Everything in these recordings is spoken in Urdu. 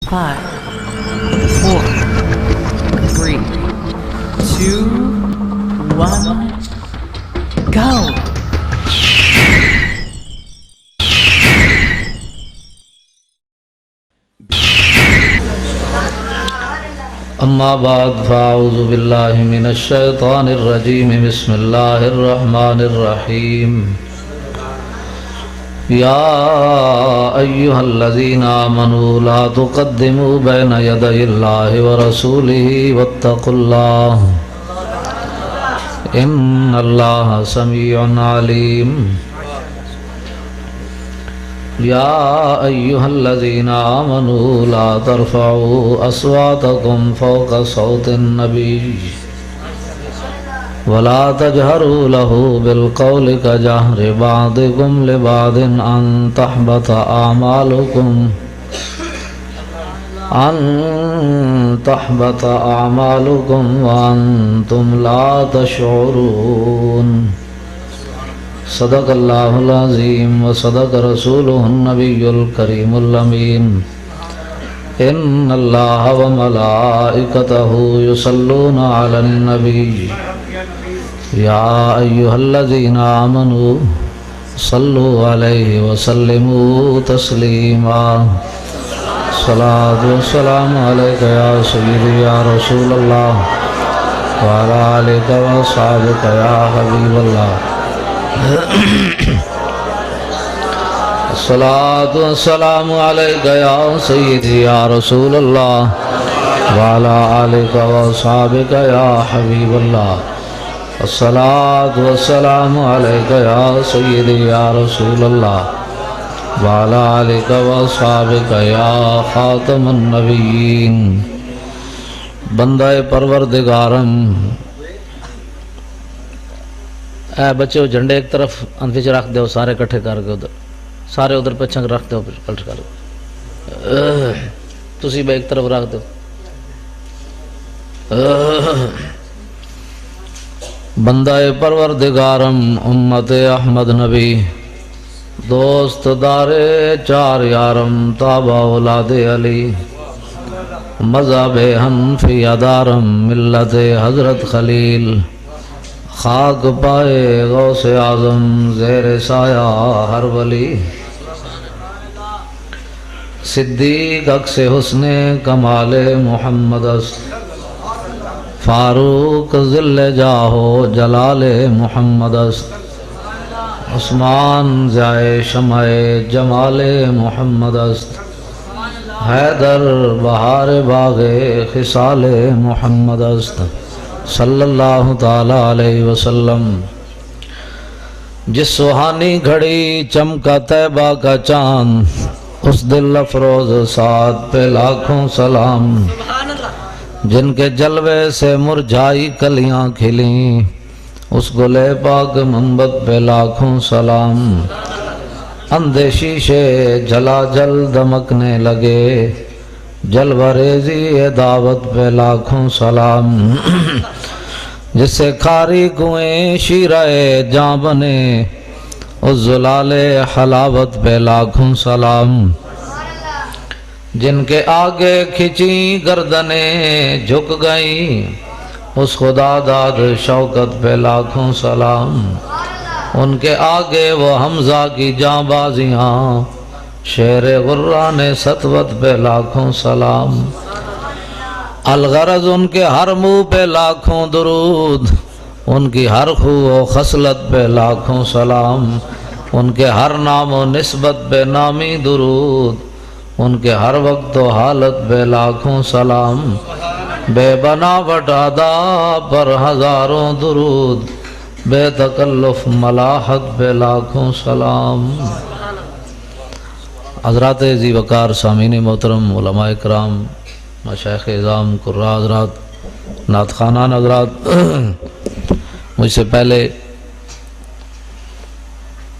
5, 4, 3, 2, 1, go! اما بعد فاعوذ باللہ من الشیطان الرجیم بسم اللہ الرحمن الرحیم یا ایہا الذین آمنوا لا تقدموا بین یدی اللہ ورسولہ واتقوا اللہ ان اللہ سمیع علیم یا ایہا الذین آمنوا لا ترفعوا اصواتکم فوق صوت النبی ولا تجہروا له بالقول کجہر بعضکم لبعض ان تحبط اعمالکم وانتم لا تشعرون صدق اللہ العظیم وصدق رسولہ النبی الکریم الامین ان اللہ وملائکتہ یصلون علی النبی یا ایہا الذین آمنوا صلوا علیہ وسلموا تسلیما صلاة والسلام علیک یا سیدی یا رسول اللہ وعلی آلک وصحبک یا حبیب اللہ الصلاة والسلام علیک یا سیدی یا رسول اللہ وعلی آلک وصحبک یا حبیب اللہ الصلاة والسلام علیک یا سیدی یا رسول اللہ وعلی آلک وصحبک یا خاتم النبیین بندہ پروردگارم اے بچے جھنڈے ایک طرف انفیچ رکھ دو سارے کٹھے کر کے ادھر سارے ادھر پچھنگ رکھ دو پلٹ کر تسی بھی ایک طرف رکھ دو بندہ پروردگارم امت احمد نبی دوست دار چار یارم تابع اولاد علی مذہب حنفی ادارم ملت حضرت خلیل خاک پائے غوث اعظم زیر سایہ ہر ولی صدیق عکس حسن کمال محمد است فاروق ذل جاہو جلال محمد است عثمان ضیاء شمع جمال محمد است حیدر بہار باغ خصال محمد است صلی اللہ تعالی علیہ وسلم جس سہانی گھڑی چمکا طیبہ کا چاند اس دل افروز سعد پہ لاکھوں سلام جن کے جلوے سے مرجھائی کلیاں کھلیں اس گلے پاک منبت پہ لاکھوں سلام اندھے شیشے جلا جل دمکنے لگے جلوہ ریزی دعوت پہ لاکھوں سلام جس سے کھاری کنویں شیرہ جاں بنے اس زلال حلاوت پہ لاکھوں سلام جن کے آگے کھچی گردنیں جھک گئیں اس خدا داد شوکت پہ لاکھوں سلام ان کے آگے وہ حمزہ کی جاں بازیاں شیر غران سطوت پہ لاکھوں سلام الغرض ان کے ہر منہ پہ لاکھوں درود ان کی ہر خو و خصلت پہ لاکھوں سلام ان کے ہر نام و نسبت پہ نامی درود ان کے ہر وقت و حالت پہ لاکھوں سلام بے بناوٹ ادا پر ہزاروں درود بے تکلف ملاحت پہ لاکھوں سلام حضرات ذی وقار سامعین محترم علماء کرام مشائخ اعظام قراء حضرات نعت خوانان حضرات مجھ سے پہلے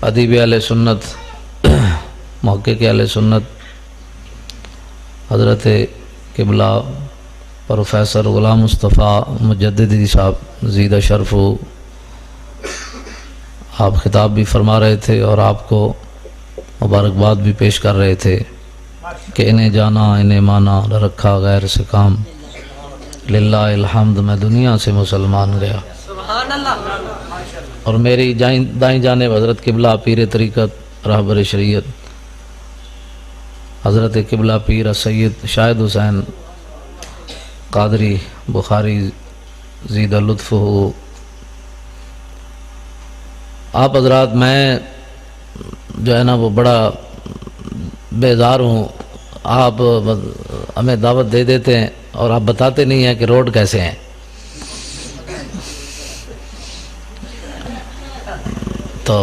ادیب اہل سنت محقق اہل سنت حضرت قبلہ پروفیسر غلام مصطفیٰ مجددی صاحب زیدہ شرف آپ خطاب بھی فرما رہے تھے اور آپ کو مبارکباد بھی پیش کر رہے تھے کہ انہیں جانا انہیں مانا رکھا غیر سے کام، للہ الحمد میں دنیا سے مسلمان گیا۔ اور میری دائیں جانب حضرت قبلہ پیر طریقت رہبر شریعت حضرت قبلہ پیر سید شاہد حسین قادری بخاری زید لطف ہو۔ آپ حضرات میں جو ہے نا وہ بڑا بیزار ہوں، آپ ہمیں دعوت دے دیتے ہیں اور آپ بتاتے نہیں ہیں کہ روڈ کیسے ہیں۔ تو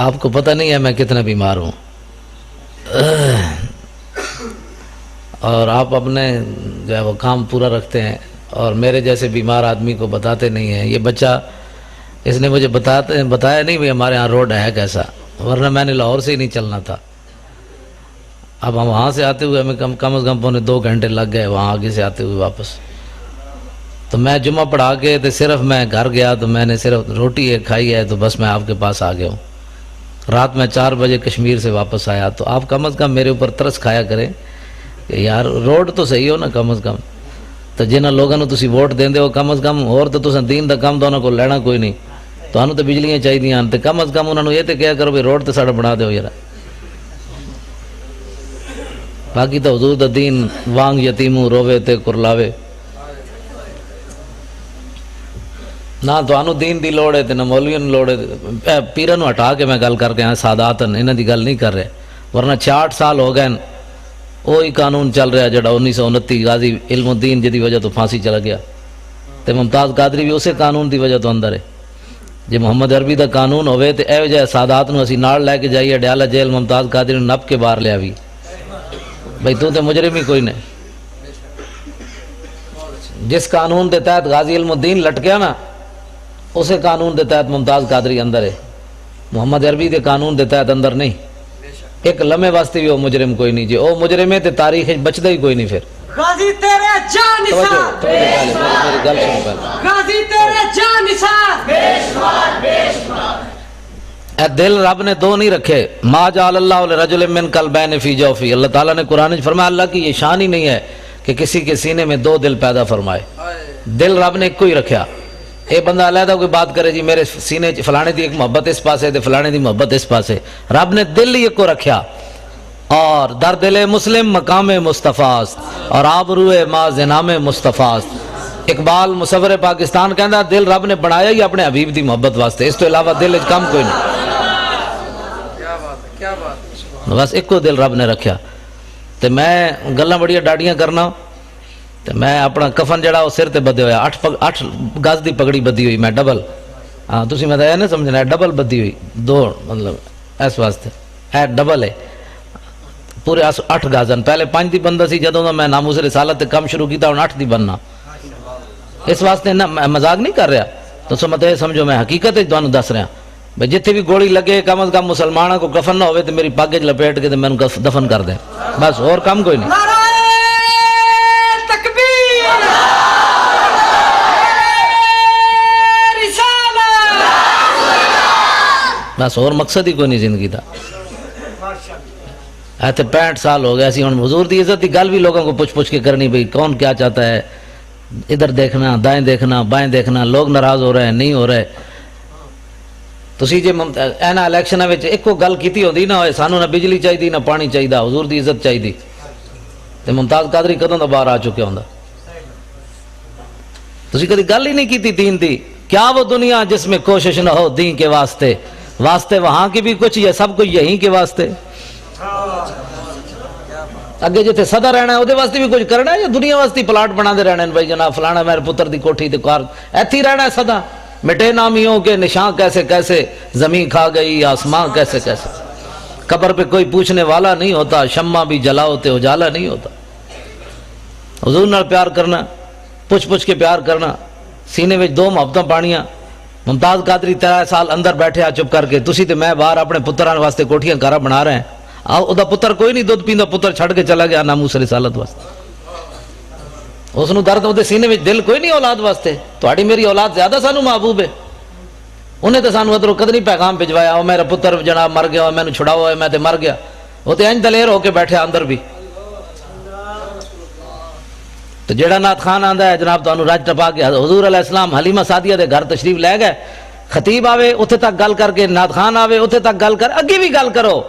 آپ کو پتہ نہیں ہے میں کتنا بیمار ہوں، اور آپ اپنے جو ہے وہ کام پورا رکھتے ہیں اور میرے جیسے بیمار آدمی کو بتاتے نہیں ہیں۔ یہ بچہ اس نے مجھے بتایا نہیں بھی ہمارے ہاں روڈ ہے کیسا، ورنہ میں نے لاہور سے ہی نہیں چلنا تھا۔ اب ہم وہاں سے آتے ہوئے ہمیں کم از کم پونے 2 گھنٹے لگ گئے وہاں آگے سے آتے ہوئے واپس۔ تو میں جمعہ پڑھا کے تو صرف میں گھر گیا تو میں نے صرف روٹی ایک کھائی ہے، تو بس میں آپ کے پاس آ گیا ہوں۔ رات میں 4 بجے کشمیر سے واپس آیا، تو آپ کم از کم میرے اوپر ترس کھایا کریں کہ یار روڈ تو صحیح ہو نا کم از کم۔ تو جنہاں لوگوں نے تسی ووٹ دیندے ہو کم از کم، اور تو تساں دین دا کام دونوں کو لینا کوئی نہیں، تانوں تو بجلیاں چاہیے ہیں، تو کم از کم انہوں نے یہ تو کیا کرو بھی روڈ تو ساڑا بنا دیو یار۔ باقی تو حضور دا دین وانگ یتیموں روے تے کرلاوے، نہ تانوں دین دی لوڑ ہے تے نہ مولویوں نے لوڑ ہے۔ پیروں نو ہٹا کے میں گل کر کے ساداتن انہاں دی گل نہیں کر رہے، ورنہ 66 سال ہو گئے وہی قانون چل رہا جڑا 1929 غازی علم الدین جدی وجہ تو پھانسی چلا گیا، تے ممتاز قادری بھی اسے قانون دی وجہ تو اندر ہے۔ جی محمد عربی دا قانون ہوئے تے اے وجہ سادات نو اسی نال لے کے جائیے ڈیالہ جیل، ممتاز قادری نو نپ کے باہر لیا بھی بھئی تو تے مجرم ہی کوئی نہیں۔ جس قانون دے تحت غازی علم الدین لٹکیا نا، اسے قانون دے تحت ممتاز قادری اندر ہے، محمد عربی دے قانون دے تحت اندر نہیں۔ ایک لمحے واسطے بھی وہ مجرم کوئی نہیں، جی او مجرم ہے تے تاریخ بچدا ہی کوئی نہیں۔ پھر غازی تیرے جان نثار، میری گل سنو پہلے، غازی تیرے جان نثار، بے شمار بے شمار۔ اے دل رب نے دو نہیں رکھے، ما جعل اللہ لرجل من قلبین فی جوفی، اللہ تعالیٰ نے قرآن میں فرمایا اللہ کی یہ شان ہی نہیں ہے کہ کسی کے سینے میں 2 دل پیدا فرمائے، دل رب نے ایک کو ہی رکھا۔ اے بندہ علیحدہ کوئی بات کرے جی میرے سینے فلانے دی ایک محبت اس پاس ہے تے فلانے دی محبت اس پاس ہے، رب نے دل ہی ایک کو رکھا۔ اور در دل مسلم مقام مصطفیٰ است، اور آبروئے ما زنام مصطفیٰ است۔ اقبال مصور پاکستان کہندا دل رب نے بنایا ہی اپنے حبیب دی محبت واسطے، اس تو علاوہ دل وچ کم کوئی نہیں۔ بس ایک کو دل رب نے رکھیا۔ تے میں گلاں بڑیاں ڈاڈیاں کرنا، تے میں اپنا کفن جڑا وہ سر تے بدے ہویا، 8 گز دی پگڑی بدی ہوئی میں ڈبل، ہاں تسی میں یہ نہیں سمجھنا ہے ڈبل بدی ہوئی 2 مطلب اس واسطے ہے ڈبل ہے پورے 8 گزن، پہلے 5 دی بندہ سی جدوں دا میں ناموس رسالت تے کم شروع کیتا ہن 8 دی بننا، اس واسطے نہ مذاق نہیں کر رہا، تو سمجھ سمجھو میں حقیقت ہے تانوں دس رہا بھئی جتھے بھی گولی لگے کم از کم مسلمانوں کو کفن نہ ہوئے تو میری پگ وچ لپیٹ کے تے مینوں دفن کر دیں، بس اور کم کوئی نہیں۔ بس اور مقصد ہی کوئی نہیں زندگی دا۔ ایتے 65 سال ہو گیا سی، ہن حضور دی عزت دی گل بھی لوگوں کو پوچھ کے کرنی، بھئی کون کیا چاہتا ہے، ادھر دیکھنا دائیں دیکھنا بائیں دیکھنا، لوگ ناراض ہو رہے ہیں نہیں ہو رہے۔ تسی جے اینا الیکشناں وچ ایک کو گل کیتی ہوندی نہ ہوئے سانوں نہ بجلی چاہیے نہ پانی چاہیے، حضور دی عزت چاہیے، تے ممتاز قادری کدوں دا باہر آ چکے ہوندا۔ تسی کدی گل ہی نہیں کیتی دین دی، کیا وہ دنیا جس میں کوشش نہ ہو دین کے واسطے، واسطے وہاں کی بھی کچھ، یہ سب کچھ یہیں کے واسطے۔ اگے جتھے صدا رہنا ہے وہ واسطے بھی کچھ کرنا ہے، یا دنیا واسطے پلاٹ بنا دے رہنا ہے بھائی جناب فلانا میرے پتر دی کوٹھی تے کار ایتھی رہنا ہے صدا، مٹے نامیوں کے نشان کیسے کیسے، زمین کھا گئی آسمان کیسے کیسے، قبر پہ کوئی پوچھنے والا نہیں ہوتا، شمع بھی جلاؤ تے اجالا نہیں ہوتا۔ حضور نال پیار کرنا، پوچھ کے پیار کرنا، سینے وچ 2 محبتاں پانیاں۔ ممتاز قادری 13 سال اندر بیٹھے چپ کر کے، تسی تے میں باہر اپنے پتراں واسطے کوٹھیاں کارا بنا رہے ہیں، او دا پتر کوئی نہیں دودھ پیندا، پتر چھڑ کے چلا گیا ناموس رسالت واسطے، اس نو درد ہوتے سینے وچ دل کوئی نہیں اولاد واسطے۔ تہاڈی میری اولاد زیادہ سانو محبوب ہے، انہیں تو سانو ادھروں قدری پیغام بھجوایا، او میرا پتر جناب مر گیا، مینوں چھڑاؤ، میں تے مر گیا، وہ تو انج دلیر ہو کے بیٹھے اندر بھی. تو جیڑا نات خان آندا ہے جناب تانوں رج ٹپا کے حضور علیہ السلام حلیمہ سعدیہ دے گھر تشریف لے گئے. خطیب آوے اتھے تک گل کر کے، نات خان آوے اتھے تک گل کر، اگے بھی گل کرو.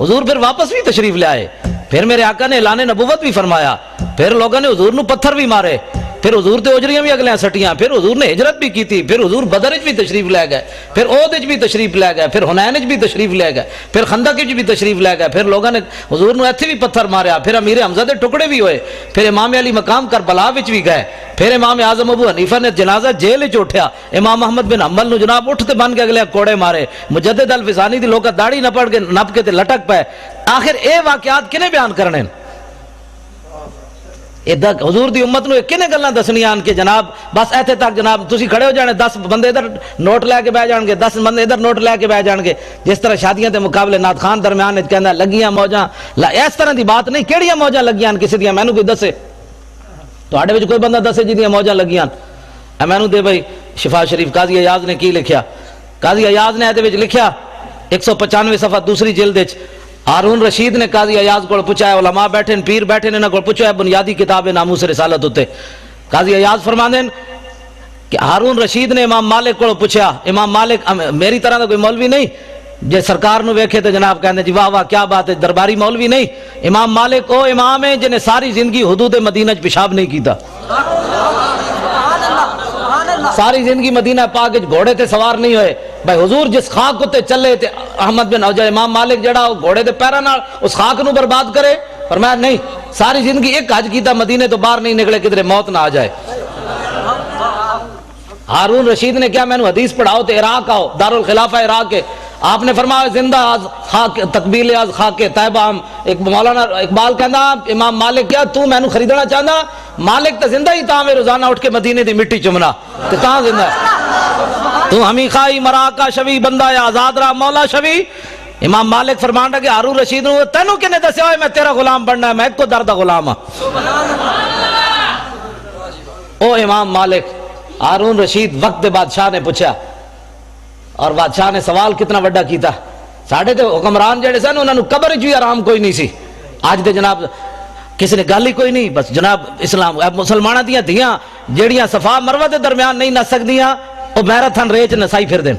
حضور پھر واپس بھی تشریف لے آئے. پھر میرے آقا نے اعلان نبوت بھی فرمایا. پھر لوگوں نے حضور نو پتھر بھی مارے. پھر حضور تے اجریاں بھی اگلیاں سٹیاں. پھر حضور نے ہجرت بھی کی تھی. پھر حضور بدر وچ بھی تشریف لے گئے. پھر احد وچ بھی تشریف لے گئے. پھر حنین وچ بھی تشریف لے گئے. پھر خندق وچ بھی تشریف لے گئے. پھر لوگوں نے حضور نو ایتھے بھی پتھر ماریا. پھر امیر حمزہ دے ٹکڑے بھی ہوئے. پھر امام علی مقام کربلا وچ بھی گئے. پھر امام اعظم ابو حنیفہ نے جنازہ جیل وچ اٹھیا. امام احمد بن حنبل نو جناب اٹھتے بن کے اگلے کوڑے مارے. مجدد الفسانی دی لوکا داڑھی نپ کے تے لٹک پے. آخر اے واقعات کنے بیان کرنے؟ حضور دی امت نو کنے گلاں دسنیاں کہ جناب بس ایتھے تک جناب تسی کھڑے ہو جانے، 10 بندے ادھر نوٹ لے کے بہ جان گے، 10 بندے ادھر نوٹ لے کے بہ جان گے. جس طرح شادیاں دے مقابلے نات خان درمیان وچ کہندا لگیاں موجاں، اس طرح دی بات نہیں. کیڑیاں موجاں لگیاں کسی دیاں مینوں کوئی دسے، تواڈے وچ کوئی بندہ دسے جدیاں موجاں لگیاں مینوں دے بھائی. شفا شریف قاضی ایاز نے کی لکھیا؟ قاضی ایاز نے ایدے وچ لکھیا 195 صفحہ دوسری جلد وچ. ہارون رشید نے قاضی ایاز کو پوچھا ہے، علماء بیٹھے پیر بیٹھے انہاں کو پوچھا ہے بنیادی کتاب ناموس رسالت ہوتے. قاضی ایاز فرماندے کہ ہارون رشید نے امام مالک کو پوچھا. امام مالک میری طرح دا کوئی مولوی نہیں جے سرکار نو ویکھے تے جناب کہندے جی واہ واہ کیا بات ہے، درباری مولوی نہیں. امام مالک او امام ہے جن نے ساری زندگی حدود مدینہ چ پیشاب نہیں کیتا. ساری زندگی مدینہ پاک وچ گھوڑے تے سوار نہیں ہوئے. بھائی حضور جس خاک تے چلے تے احمد بن اوجا امام مالک جڑا گھوڑے دے پیراں نال اس خاک نو برباد کرے؟ فرمایا نہیں، ساری زندگی ایک حج کیتا، مدینے تو باہر نہیں نکلے کدھر موت نہ آ جائے. ہارون رشید نے کیا مینوں حدیث پڑھاؤ تے عراق آؤ، دارالخلافہ عراق کے. آپ نے فرمایا زندہ آز خاک تقبیل آز خاک طیبہ. ایک مولانا اقبال کہندا امام مالک کیا تو مینوں خریدنا چاہندا؟ مالک تے زندہ ہی تاں میں روزانہ اٹھ کے مدینے دی مٹی چمنا تے تاں زندہ ہے. تو ہمیں خائی مراکا شوی بندہ یا آزاد را مولا شوی. امام مالک فرمان کہ ہارون رشید نو تینوں کنے دسیا ہوئے میں تیرا غلام بننا ہے، میں ایک کو درد غلام ہاں. او امام مالک ہارون رشید وقت بادشاہ نے پوچھا اور بادشاہ نے سوال کتنا وڈا کیتا. ساڑھے تے حکمران جڑے سن انہوں نے قبر بھی آرام کوئی نہیں سی. آج دے جناب کسی نے گل ہی کوئی نہیں. بس جناب اسلام مسلمانہ دیاں دھیاں جیڑیاں صفا مروہ دے درمیان نہیں نس سکدیاں وہ میراتھن ریچ نسائی پھر دین.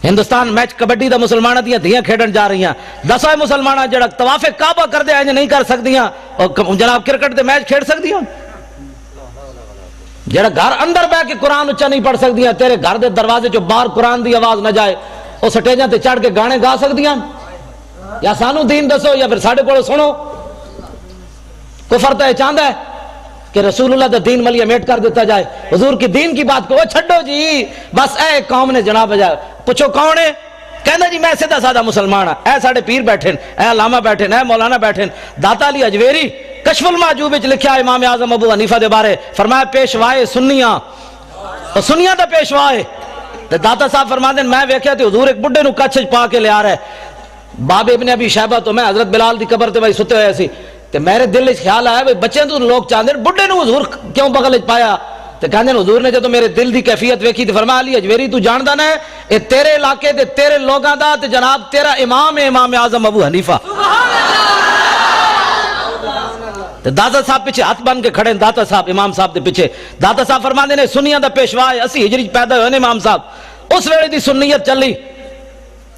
ہندوستان میچ کبڈی دا مسلمانہ دیاں دھیاں کھیڈن جا رہی ہیں. 10 مسلمانہ جڑا طواف کعبہ کر دے نہیں کر سکدیاں اور جناب کرکٹ دے میچ کھیڈ سکدیاں. جڑا گھر اندر بہ کے قرآن اچھا نہیں پڑھ سکدیاں، تیرے گھر دے دروازے چو باہر قرآن دی آواز نہ جائے وہ سٹیجاں تے چڑھ کے گانے گا سکدیاں؟ یا سانو دین دسو یا پھر ساڈے کولوں سنو. کفر تو چاہتا ہے کہ رسول اللہ دا دین ملیہ میٹ کر دیتا جائے. حضور کی دین کی بات کو چھڈو جی. بس اے قوم نے جناب بجائے پوچھو کون ہے؟ کہنا جی میں سیدھا سادہ مسلمان ہاں. اے ساڑے پیر بیٹھے، اے علامہ بیٹھے، اے مولانا بیٹھے. داتا علی اجویری کشف المحجوب وچ لکھیا امام اعظم ابو حنیفہ دے بارے، فرمایا پیشوائے سنیاں اور سنیاں دا پیشوائے. تے داتا صاحب فرماندے میں ویکھیا تے حضور ایک بڈھے نو کچھ پا کے لے آ رہا ہے. باب ابن ابی شیبہ تو میں حضرت بلال دی قبر تے بھائی ستے ہوئے سی تے میرے دل وچ خیال آیا بھائی بچے تو لوگ چاہندے بڈھے نو حضور کیوں بغل وچ پایا؟ تے کہندے حضور نے جدوں میرے دل دی کیفیت ویکھی تے فرمایا علی اجویری تو جاندا نہ اے تیرے علاقے تے تیرے لوگاں دا تے جناب تیرا امام ہے امام اعظم ابو حنیفہ. داتا صاحب پیچھے ہاتھ بن کے کھڑے. داتا صاحب امام صاحب دے پیچھے. داتا صاحب فرماندے نے سنیاں دا پیشوا ہے. 80 ہجری پیدا ہوئے نے امام صاحب. اس ویلے دی سنیت چلی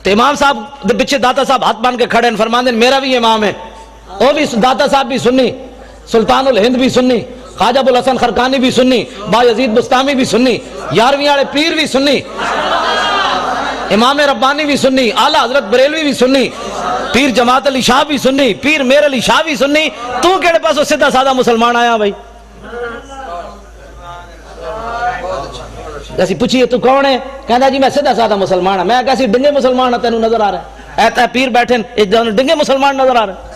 تے امام صاحب دے پیچھے داتا صاحب ہاتھ بن کے کھڑے ہیں. فرماندے میرا بھی امام ہے. وہ بھی داتا صاحب بھی سنی، سلطان الہند بھی سنی، خواجہ ابو الحسن خرقانی بھی سنی، با یزید بستامی بھی سنی، 11ویں والے پیر بھی سنی، امام ربانی بھی سنی، اعلیٰ حضرت بریلوی بھی سنی، پیر جماعت علی شاہ بھی سنی، پیر میر علی شاہ بھی سنی. تو کہڑے پاسوں سیدھا سادہ مسلمان آیا بھائی؟ کسی پوچھئے تو کون ہے؟ کہنا جی میں سیدھا سادہ مسلمان ہوں. میں کیسی ڈنگے مسلمان ہوں تینوں نظر آ رہا ہے؟ ایتا پیر بیٹھے ایک ڈنگے مسلمان نظر آ رہا ہے.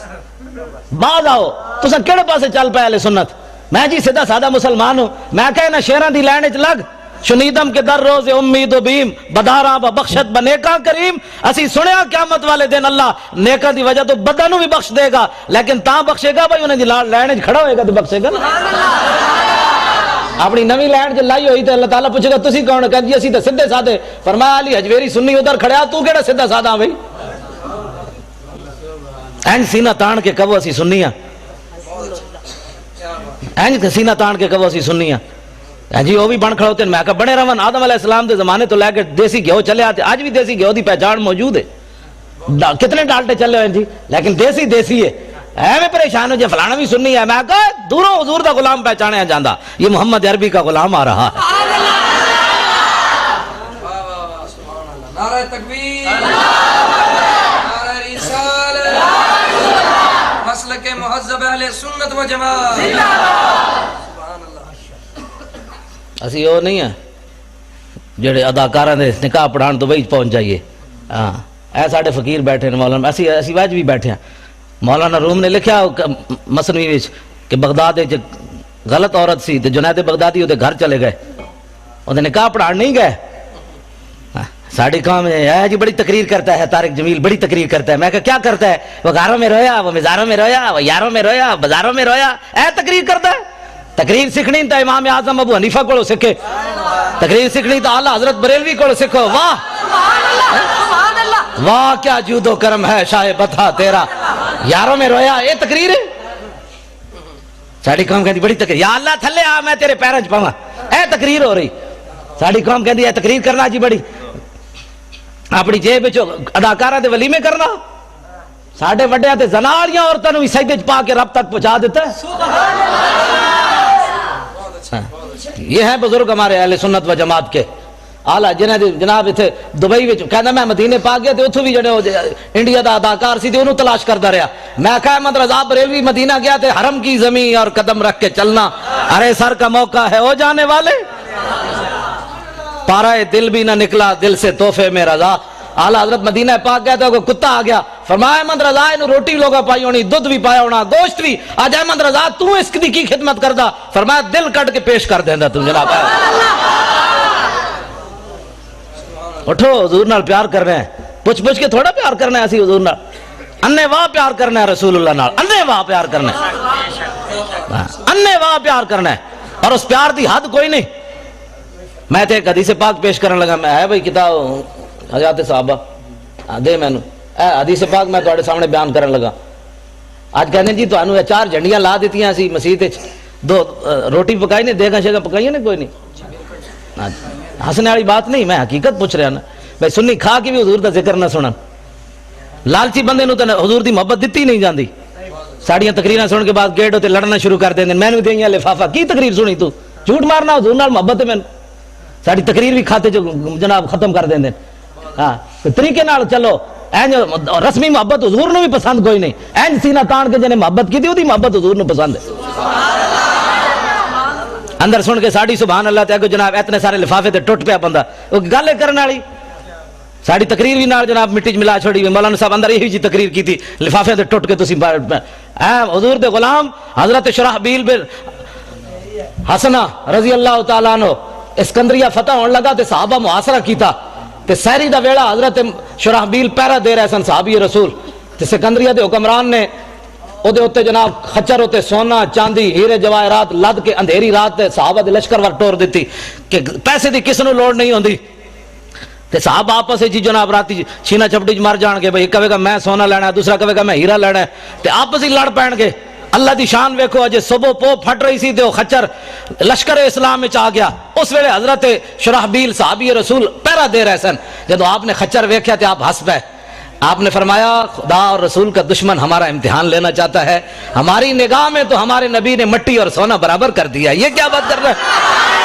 بعد آؤ تساں کہڑے پاسے چل پے اہل سنت؟ میں جی سیدھا سادہ مسلمان ہوں. میں کہنا شیراں دی لائن وچ لگ شنیدم کے در روز امید و بیم بداراں بخشت بنیکاں کریم. اسی سنیا قیامت والے دن اللہ نیکاں دی وجہ تو بداں نو بھی بخش دے گا، لیکن تاں بخشے گا بھائی انہیں دی لائن وچ کھڑا ہوئے گا تو بخشے گا نا. اپنی نویں لائن جو لائی ہوئی تو اللہ تعالیٰ پوچھے گا تسی کون؟ کہ جی اسی تے سیدھے سادے. فرمایا علی حجویری سنی ادھر کھڑیا تو کیڑا سیدھا سادہ بھائی؟ اینج سینہ تان کے کہو اسی سنی ہاں، اینج سینہ تان کے کہو اسی سنی ہاں جی وہ بھی بن کھڑے ہوتے ہیں. میں کہا بنے رہن آدم علیہ السلام کے زمانے تو لے کے دیسی گھیو چلے آتے، آج بھی دیسی گھیو دی پہچان موجود ہے. کتنے ڈالٹے چلے ہوئے جی لیکن دیسی دیسی ہے. میں پریشان ہو جی فلانا بھی سنی ہے. میں کہا دوروں حضور دا غلام پہچانے جاندہ، یہ محمد عربی کا غلام آ رہا ہے. نعرہ تکبیر، نعرہ رسالت، مسلک مہذب اہل سنت و جماعت. اسی وہ نہیں ہیں جڑے اداکاراں دے نکاح پڑھان تو وہی پہنچ جائیے. ہاں اے ساڈے فقیر بیٹھے ہیں مولانا، اسی وج بھی بیٹھے ہیں. مولانا روم نے لکھیا مثنوی وچ کہ بغداد وچ غلط عورت سی تے جنید بغدادی وہ گھر چلے گئے، وہ نکاح پڑھان نہیں گئے. ساڑی قوم ہے جی بڑی تقریر کرتا ہے طارق جمیل، بڑی تقریر کرتا ہے. میں کہا کیا کرتا ہے؟ وہ گھروں میں رویا، وہ مزاروں میں رویا، وہ یاروں میں رویا، بازاروں میں رویا. تقریر کرتا ہے. تقریر سیکھنی تو امام اعظم ابو حنیفہ کو سیکھے، تقریر سیکھنی تو اعلیٰ حضرت بریلوی کو سیکھو. واہ واہ کیا جود و کرم ہے شاہ بتا تیرا. یاروں میں رویا یہ تقریر ہے؟ ساڑی قوم کہتی بڑی تقریر، یا اللہ تھلے آ میں تیرے پیروں چ پاواں. تقریر ہو رہی. ساڑی قوم کہتی ہے تقریر کرنا جی بڑی اپنی جیب اداکارہ دے ولیمے کرنا. ساڑھے وڈیاں تے زنالیاں عورتوں بھی سجدے پا کے رب تک پہنچا دیتا ہے. یہ ہیں بزرگ ہمارے اہل سنت و جماعت کے آلہ جنہیں جناب اتھے دبئی وچ کہنا میں مدینے پا گیا تے اتھو بھی جڑے انڈیا دا اداکار سی تے انہوں تلاش کرتا رہا. میں کہا احمد رضا بریلوی مدینہ گیا تے حرم کی زمین اور قدم رکھ کے چلنا. ارے سر کا موقع ہے او جانے والے. پارائے دل بھی نہ نکلا دل سے تحفے میں رضا. اعلیٰ حضرت مدینہ پاک گیا تو کوئی کتا آ گیا، فرمایا احمد رضا انہوں روٹی لوگا پائی ہونی، دودھ بھی پایا ہونا، گوشت بھی. آج احمد رضا تو اس کی خدمت کردا؟ فرمایا دل کٹ کے پیش کر دیندہ تم جناب. اٹھو حضور نال پیار کرنا ہے، پوچھ پوچھ کے تھوڑا پیار کرنا ہے. اسی حضور نال اننے واہ پیار کرنا ہے، رسول اللہ نال اننے واہ پیار کرنا ہے، اننے واہ پیار کرنا ہے. اور اس پیار دی حد کوئی نہیں. میں تے ایک حدیث پاک پیش کرنے لگا. میں ہے بھائی کتاب حضرات صحابہ دے میں حدیث پاک میں تواڈے سامنے بیان کرنے لگا. آج کہنے جی تو 4 جھنڈیاں لا دیتیاں سی مسجد وچ، 2 روٹی پکائی نے، دیگاں شیگاں پکائیاں نے، کوئی نہیں. ہنسنے والی بات نہیں، میں حقیقت پوچھ رہا نا. بھائی سنی کھا کے بھی حضور دا ذکر نہ سنن. لالچی بندے نو تے حضور دی محبت دتی نہیں جاندی. ساڑیاں تقریراں سن کے بعد گیٹ تے لڑنا شروع کر دیندے، میں نے دیاں لفافہ کی تقریر سنی تو جھوٹ مارنا. حضور نال محبت ہے میں ساڑی تقریر بھی کھاتے جو جناب ختم کر دیندے. ہاں طریقے نال چلو. اینج رسمی محبت حضور نو بھی پسند کوئی نہیں. اینج سینہ تان کے جنہیں محبت کی تھی وہ محبت حضور نو پسند ہے. اندر سن کے ساڑی سبحان اللہ تے جناب اتنے سارے لفافے تے ٹوٹ پیا بندہ. وہ گل کرنے والی ساڑی تقریر بھی نال جناب مٹی چ ملا چھوڑی. مولانا صاحب اندر یہی جی تقریر کی تھی، لفافے تے ٹوٹ کے تسی حضور دے غلام حضرت شرحبیل بن حسنہ رضی اللہ تعالیٰ عنہ اسکندریہ فتح ہونے لگا تے صحابہ محاصرہ کیتا تے سحری دا ویڑا حضرت شرحبیل پہرا دے رہے سن صحابی رسول. تے سکندریہ دے حکمران نے او دے ہوتے جناب خچر ہوتے سونا چاندی ہیرے جواہرات لد کے اندھیری رات تے صحابہ دے لشکر ور ٹور دیتی کہ پیسے دی کس نو لوڑ نہیں ہوندی. تے صحابہ آپس وچ جناب راتی چھینا چپڑی چ مر جان گے. بھئی کہے گا میں سونا لینا ہے، دوسرا کہے گا میں ہیرا لینا ہے، تے آپس ہی لڑ پین گے. اللہ دی شان ویکھو اجے صبح پو پھٹ رہی سی تے او خچر لشکر اسلام وچ آ گیا. اس ویلے حضرت شرحبیل صحابی رسول پہرا دے رہے سن. جدو آپ نے خچر ویکھیا تے آپ ہنس پے. آپ نے فرمایا خدا اور رسول کا دشمن ہمارا امتحان لینا چاہتا ہے. ہماری نگاہ میں تو ہمارے نبی نے مٹی اور سونا برابر کر دیا. یہ کیا بات کر رہے ہیں؟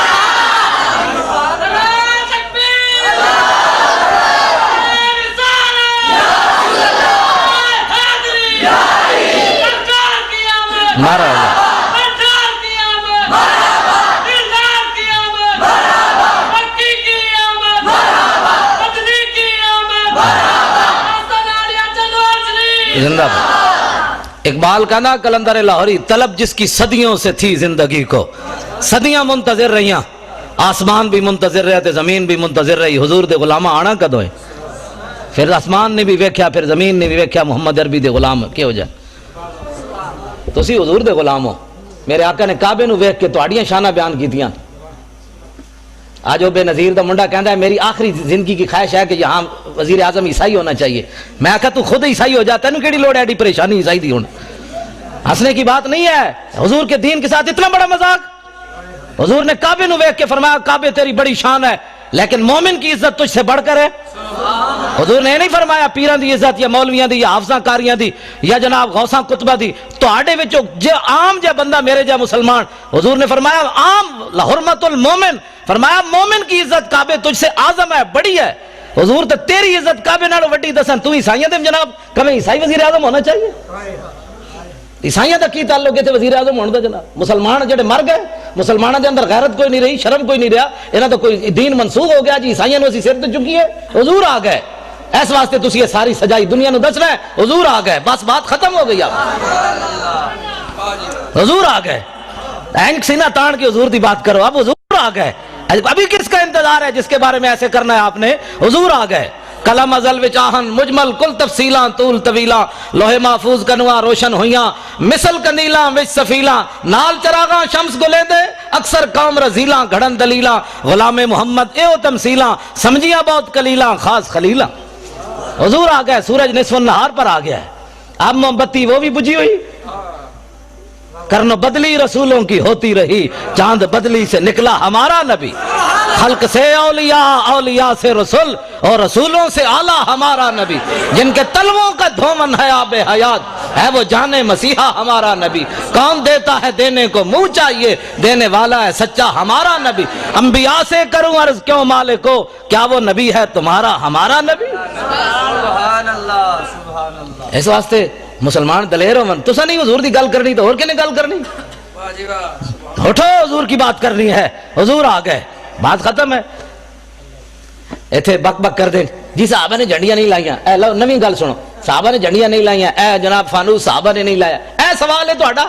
مارا زندہ اقبال کا نا کلندر لاہوری، طلب جس کی صدیوں سے تھی زندگی کو، صدیاں منتظر رہیاں، آسمان بھی منتظر رہے تھے، زمین بھی منتظر رہی. حضور دے غلامہ آنا کدوں ہے؟ پھر آسمان نے بھی ویکھیا، پھر زمین نے بھی ویکھیا محمد عربی دے غلام کی ہو جائے. تسی حضور دے غلام ہو. میرے آقا نے کعبے نو ویکھ کے تہاڈیاں شاناں بیان کیتیاں. آج وہ بے نظیر دا منڈا کہندا ہے میری آخری زندگی کی خواہش ہے کہ یہاں وزیر اعظم عیسائی ہونا چاہیے. میں کہا تو خود عیسائی ہو جاتا ہے، کیڑی لوڑ ہے ایڈی پریشانی عیسائی دی ہونا. ہنسنے کی بات نہیں ہے. حضور کے دین کے ساتھ اتنا بڑا مذاق. حضور نے کعبے نو ویکھ کے فرمایا کعبے تیری بڑی شان ہے لیکن مومن کی عزت تجھ سے بڑھ کر ہے. حضور نے نہیں فرمایا پیران دی عزت یا مولویاں دی یا حافظاں کاریاں دی یا جناب غوثاں کتبہ دی تو آڑے وچوں جے عام جے بندہ میرے جے مسلمان. حضور نے فرمایا عام حرمت المومن، فرمایا مومن کی عزت کعبے تجھ سے اعظم ہے، بڑی ہے. حضور تو تیری عزت کعبے نالوں وڈی دسن تو عیسائیاں دے جناب کبھی عیسائی وزیر اعظم ہونا چاہیے. عیسائیاں دا کی تعلق ہے وزیر اعظم ہونے دا جناب؟ مسلمان جڑے مر گئے، مسلمانوں دے اندر غیرت کوئی نہیں رہی، شرم کوئی نہیں رہا، انہاں دا کوئی دین منسوخ ہو گیا جی عیسائیاں نو اسی سر تے چکی ہے. حضور آ گئے، اس واسطے تسی یہ ساری سجائی دنیا نو دسنا ہے حضور آ گئے، بس بات ختم ہو گئی. حضور آ گئے، اینک سینہ تان کے حضور دی بات کرو. اب حضور آ گئے، ابھی کس کا انتظار ہے جس کے بارے میں ایسے کرنا ہے آپ نے؟ حضور آ گئے. کلم ازل وچ آہن مجمل کل تفصیلاں طول طویلاں لوہے محفوظ کنواں روشن ہویاں مثل کنیلاں وچ سفیلاں نال چراغاں شمس گلے دے اکثر قوم رزیلاں گھڑن دلیلاں غلام محمد ایو تمثیلاں سمجھیاں بہت کلیلاں خاص خلیلاں. حضور آ گئے، سورج نصف النہار پر آ گیا ہے. اب موم بتی وہ بھی بجھی ہوئی، کرنو بدلی رسولوں کی ہوتی رہی، چاند بدلی سے نکلا ہمارا نبی. خلق سے اولیاء، اولیاء سے رسول اور رسولوں سے اعلیٰ ہمارا نبی. جن کے تلووں کا دھومن ہے آب حیات ہے وہ جانے مسیحا ہمارا نبی. کون دیتا ہے دینے کو منہ چاہیے، دینے والا ہے سچا ہمارا نبی. انبیاء سے کروں عرض کیوں مالکو، کیا وہ نبی ہے تمہارا ہمارا نبی؟ سبحان اللہ سبحان اللہ. اس واسطے مسلمان دلیر ہو من تسا نہیں حضور دی گل کرنی تو اور کنے گل کرنی؟ واہ جی واہ. اٹھو حضور کی بات کرنی ہے. حضور آ گئے، بات ختم ہے. ایتھے بک بک کر دیں جی صحابہ نے جھنڈیاں نہیں لائیاں. اے لو نویں گل سنو، صحابہ نے جھنڈیاں نہیں لائیاں، اے جناب فانوس صحابہ نے نہیں لایا. اے سوال ہے تہاڈا،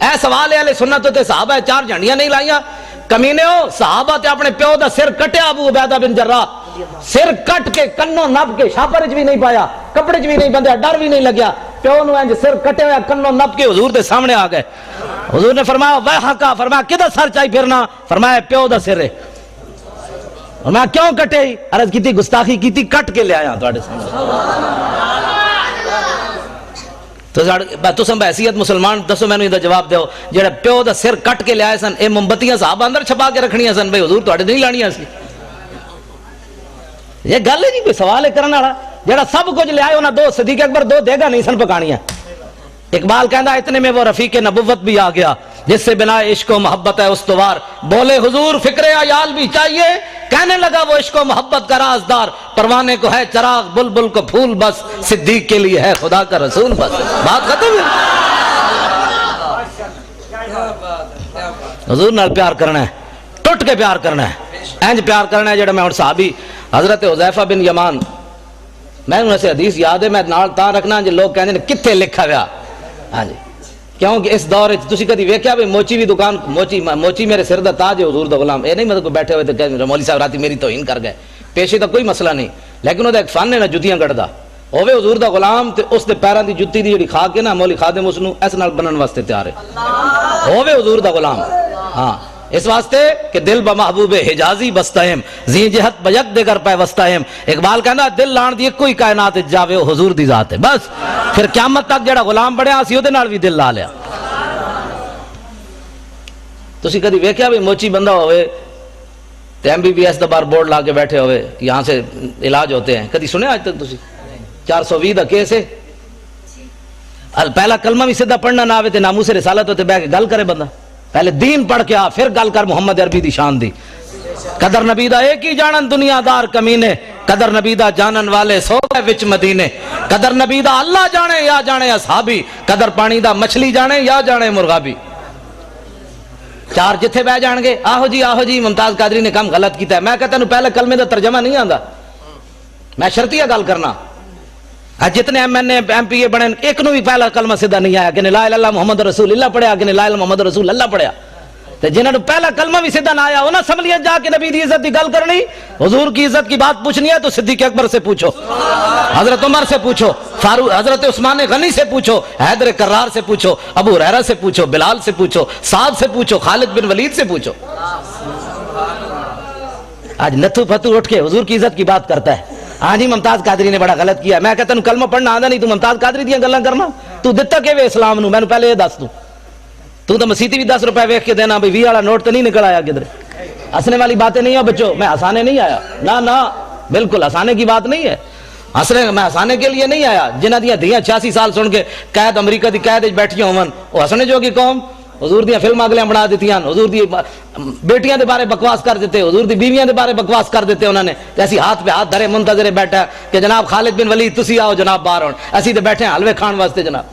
اے سوال ہے اہل سنت تے صحابہ 4 جھنڈیاں نہیں لائیاں. کمینے ہو، صحابہ تے اپنے پیو دا سر کٹیا ابو عبیدہ بن جراح، سر کٹ کے کنوں نب کے شاپر وچ بھی نہیں پایا، کپڑے وچ بھی نہیں بندھیا، ڈر بھی نہیں لگیا. پیو نو انج سر کٹے ہویا کنوں نب کے حضور دے سامنے آ گئے. حضور نے فرمایا ویحکا، فرمایا کدھر سر چاہی پھرنا؟ فرمایا پیو دا سر ہے. فرمایا کیوں کٹے؟ عرض کیتی گستاخی کیتی، کٹ کے لے آیا تواڈے سامنے. تو تساں بحیثیت مسلمان دسو مینوں یہ جواب دیو جڑا پیو دا سر کٹ کے لے آئے سن اے موم بتیاں صحابہ اندر چھپا کے رکھنیاں سن بھئی حضور تواڈے نہیں لانیاں سی؟ یہ گل ہے نہیں کوئی سوال ہے کرنے والا. جڑا سب کچھ لے آئے انہاں 2 صدیق اکبر 2 دیگا نہیں سن پکانیاں. اقبال کہندا اتنے میں وہ رفیق نبوت بھی آ گیا جس سے بنا عشق و محبت ہے استوار. بولے حضور فکر عیال بھی چاہیے، کہنے لگا وہ عشق و محبت کا رازدار. پروانے کو ہے چراغ، بلبل کو پھول بس، صدیق کے لیے ہے خدا کا رسول بس. بات ختم ہے. حضور نال پیار کرنا ہے، ٹوٹ کے پیار کرنا ہے، انج پیار کرنا ہے جڑا میں ہن صحابی حضرت حذیفہ بن یمان، میں انہوں سے حدیث یاد ہے، میں نال تاں رکھنا جو لوگ کہندے نے کتھے لکھا ہوا. ہاں جی، کیونکہ اس دور وچ تسی کدی ویکھیا بھی موچی بھی دکان موچی میرے سر دا تاج ہے حضور دا غلام. اے نہیں مطلب کوئی بیٹھے ہوئے تے کہ مولوی صاحب راتی میری توہین کر گئے، پیشے دا کوئی مسئلہ نہیں، لیکن وہ ایک فن ہے نا جتیاں کٹدا ہوے حضور دا غلام تے اس دے پیراں دی جُتی دی جڑی کھا کے نا مولوی خادم اس نو اس نال بنن واسطے تیار ہے ہوے حضور دا غلام. ہاں اس واسطے کہ دل بمحبوب حجازی بستہم زی جہت بیک دیگر پہ وستہم. اقبال کہنا دل لان دی کوئی کائنات جاوے وہ حضور دی ذات ہے. بس پھر قیامت تک جڑا غلام بنیا اسی اودے نال بھی دل لا لیا. تسی کدی ویکھیا بھی موچی بندہ ہوئے تے MBBS دا بار بورڈ لا کے بیٹھے ہوئے یہاں سے علاج ہوتے ہیں؟ کدی سنے آج تک تسی؟ 420 دا کیس ہے. پہلا کلمہ بھی سیدھا پڑھنا نہ آوے تے ناموس رسالت ہوتے بیٹھ کے گل کرے بندہ. پہلے دین پڑھ کے آ پھر گل کر محمد عربی دی شان دی. قدر نبی دا ایک ہی جانن دنیا دار کمینے، قدر نبی دا جانن والے سو گئے وچ مدینے. قدر نبی دا اللہ جانے یا جانے اصحابی، قدر پانی دا مچھلی جانے یا جانے مرغابی. 4 جتھے بہ جان گے آہو جی ممتاز قادری نے کام غلط کیتا ہے. میں کہتا ہوں پہلے کلمے دا ترجمہ نہیں آندا، میں شرطیہ گل کرنا. جتنے MNA MPA بنے ایک نو بھی پہلا کلمہ سیدھا نہیں آیا کہ لا الہ الا اللہ محمد رسول اللہ پڑھیا کہ لا الہ الا محمد رسول اللہ پڑھیا. تے جنہاں نو پہلا کلمہ بھی سیدھا نہ آیا انہاں اسمبلیاں جا کے نبی دی عزت دی گل کرنی، حضور کی عزت کی بات پوچھنی ہے تو صدیق اکبر سے پوچھو، حضرت عمر سے پوچھو، فاروق حضرت عثمان غنی سے پوچھو، حیدر کرار سے پوچھو، ابو ہریرہ سے پوچھو، بلال سے پوچھو، سعد سے پوچھو، خالد بن ولید سے پوچھو. آج نتھو پھتو اٹھ کے حضور کی عزت کی بات کرتا ہے. ہاں جی ممتاز قادری نے بڑا غلط کیا. میں کہتا ہوں کلمہ پڑھنا آندا نہیں, تو ممتاز قادری دیاں گلاں کرنا. تو دتا کہ اسلام نو, میں پہلے یہ دس دوں. تو مسیتی بھی 10 روپے ویکھ کے دینا بھئی 20 والا نوٹ تو نہیں نکل آیا کدھر. ہنسنے والی باتیں نہیں ہیں بچوں, میں ہنسانے نہیں آیا, نہ بالکل ہنسانے کی بات نہیں ہے. میں ہنسانے کے لیے نہیں آیا. جنہ دیاں دھیاں 86 سال سن کے قید امریکہ دی قید وچ بیٹھیاں ہون, وہ ہنسنے جو کی قوم. حضور دیاں فلم اگلیاں بنا دیتیاں, حضور دی بیٹیاں دے بارے بکواس کر دیتے, حضور دی بیویاں دے بارے بکواس کر دیتے انہوں نے. ایسی ہاتھ پہ ہاتھ دھرے منتظر بیٹھا کہ جناب خالد بن ولید تسی آؤ جناب باہر ہون, اسی تے بیٹھے ہیں حلوے کھان واسطے. جناب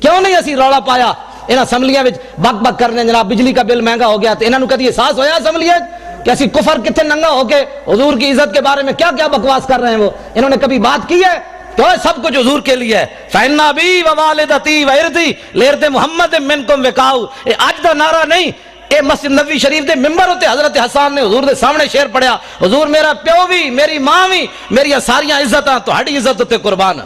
کیوں نہیں اسی رولا پایا ان اسمبلیاں وچ بک بک کرنے جناب بجلی کا بل مہنگا ہو گیا, تو انہوں نے کدی احساس ہویا اسمبلیاں کہ اسی کفر کتنے ننگا ہو کے حضور کی عزت کے بارے میں کیا کیا بکواس کر رہے ہیں. وہ انہوں نے کبھی بات کی ہے؟ تو سب کچھ حضور کے لیے ہے. فَإِنَّ أَبِي وَوَالِدَتِي وَإِرْضِي لِإِرْضِ مُحَمَّدٍ مِّنْكُمْ وِقَاءُ. یہ آج دا نعرہ نہیں, اے مسجد نبوی شریف دے ممبر ہوتے حضرت حسان نے حضور دے سامنے شعر پڑھیا, حضور میرا پیو بھی, میری ماں بھی, میری ساریاں عزتاں تہاڈی عزت ہوتے قربان.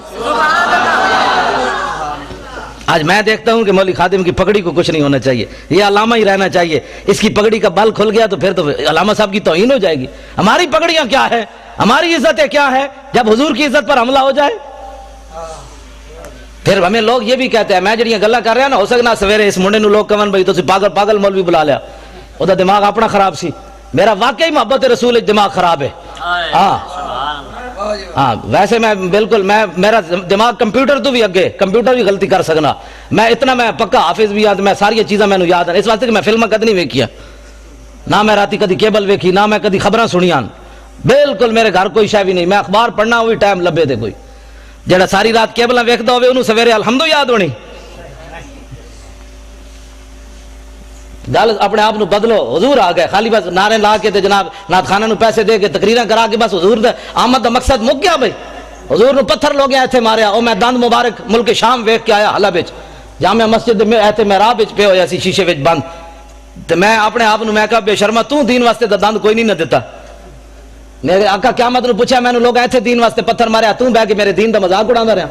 آج میں دیکھتا ہوں کہ مولوی خادم کی پگڑی کو کچھ نہیں ہونا چاہیے, یہ علامہ ہی رہنا چاہیے. اس کی پگڑی کا بل کھل گیا تو پھر تو علامہ صاحب کی توہین ہو جائے گی. ہماری پگڑیاں کیا ہے, ہماری عزتیں کیا ہے جب حضور کی عزت پر حملہ ہو جائے؟ پھر ہمیں لوگ یہ بھی کہتے ہیں, میں جڑیاں گلاں کر رہا ہوں نا, ہو سکنا سویرے اس منڈے نو لوگ کہن بھائی تسی پاگل مولوی بلا لیا, وہ دماغ اپنا خراب سی. میرا واقعی محبت رسول دماغ خراب ہے. ہاں ویسے میں بالکل میرا دماغ کمپیوٹر تو بھی اگے, کمپیوٹر بھی غلطی کر سکنا. میں اتنا میں پکا حافظ بھی یاد, میں ساری چیزاں میں یاد ہیں, اس واسطے کہ میں فلمیں کدی نہیں ویکھیاں, نہ میں راتی کدی کیبل ویکھی, نہ میں کدی خبراں سنیاں. بالکل میرے گھر کوئی شے بھی نہیں, میں اخبار پڑھنا ہوئی ٹائم لبے دے کوئی. جڑا ساری رات کیبلاں ویکھدا ہوے انہوں سویرے الحمدو یاد ہونی. گل اپنے آپ نو بدلو. حضور آ گئے, خالی بس نعرے لا کے تے جناب نعت خانہ نو پیسے دے کے تقریراں کرا کے بس حضور دے آمد دا مقصد مک گیا. بھائی حضور نو پتھر لوگ ایتھے ماریا, او میں دند مبارک ملک شام ویکھ کے آیا حلب وچ, جامع مسجد میں ایتھے محراب وچ پے ہویا سی شیشے وچ بند. تے میں اپنے آپ نو میں کہا بے شرما تو دین واسطے دا دند کوئی نہیں نہ دیتا. میرے آقا قیامت نو پوچھا, میں لوگ ایتھے دین واسطے پتھر ماریا, تو بہ کے میرے دین دا مذاق اڑاندا رہیا.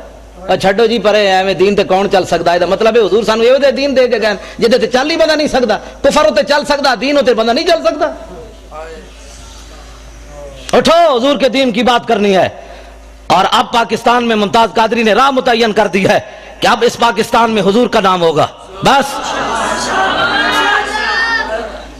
چھڈو جی پرے, ایویں دین تے کون چل سکدا ہے؟ دا مطلب ہے حضور سانو ایو دے دین دے کے گئے جدے تے چل ہی بندہ نہیں سکدا. کفر تے چل سکدا, دین تے بندہ نہیں چل سکدا. اٹھو, حضور کے دین کی بات کرنی ہے. اور اب پاکستان میں ممتاز قادری نے راہ متعین کر دی ہے کہ اب اس پاکستان میں حضور کا نام ہوگا. بس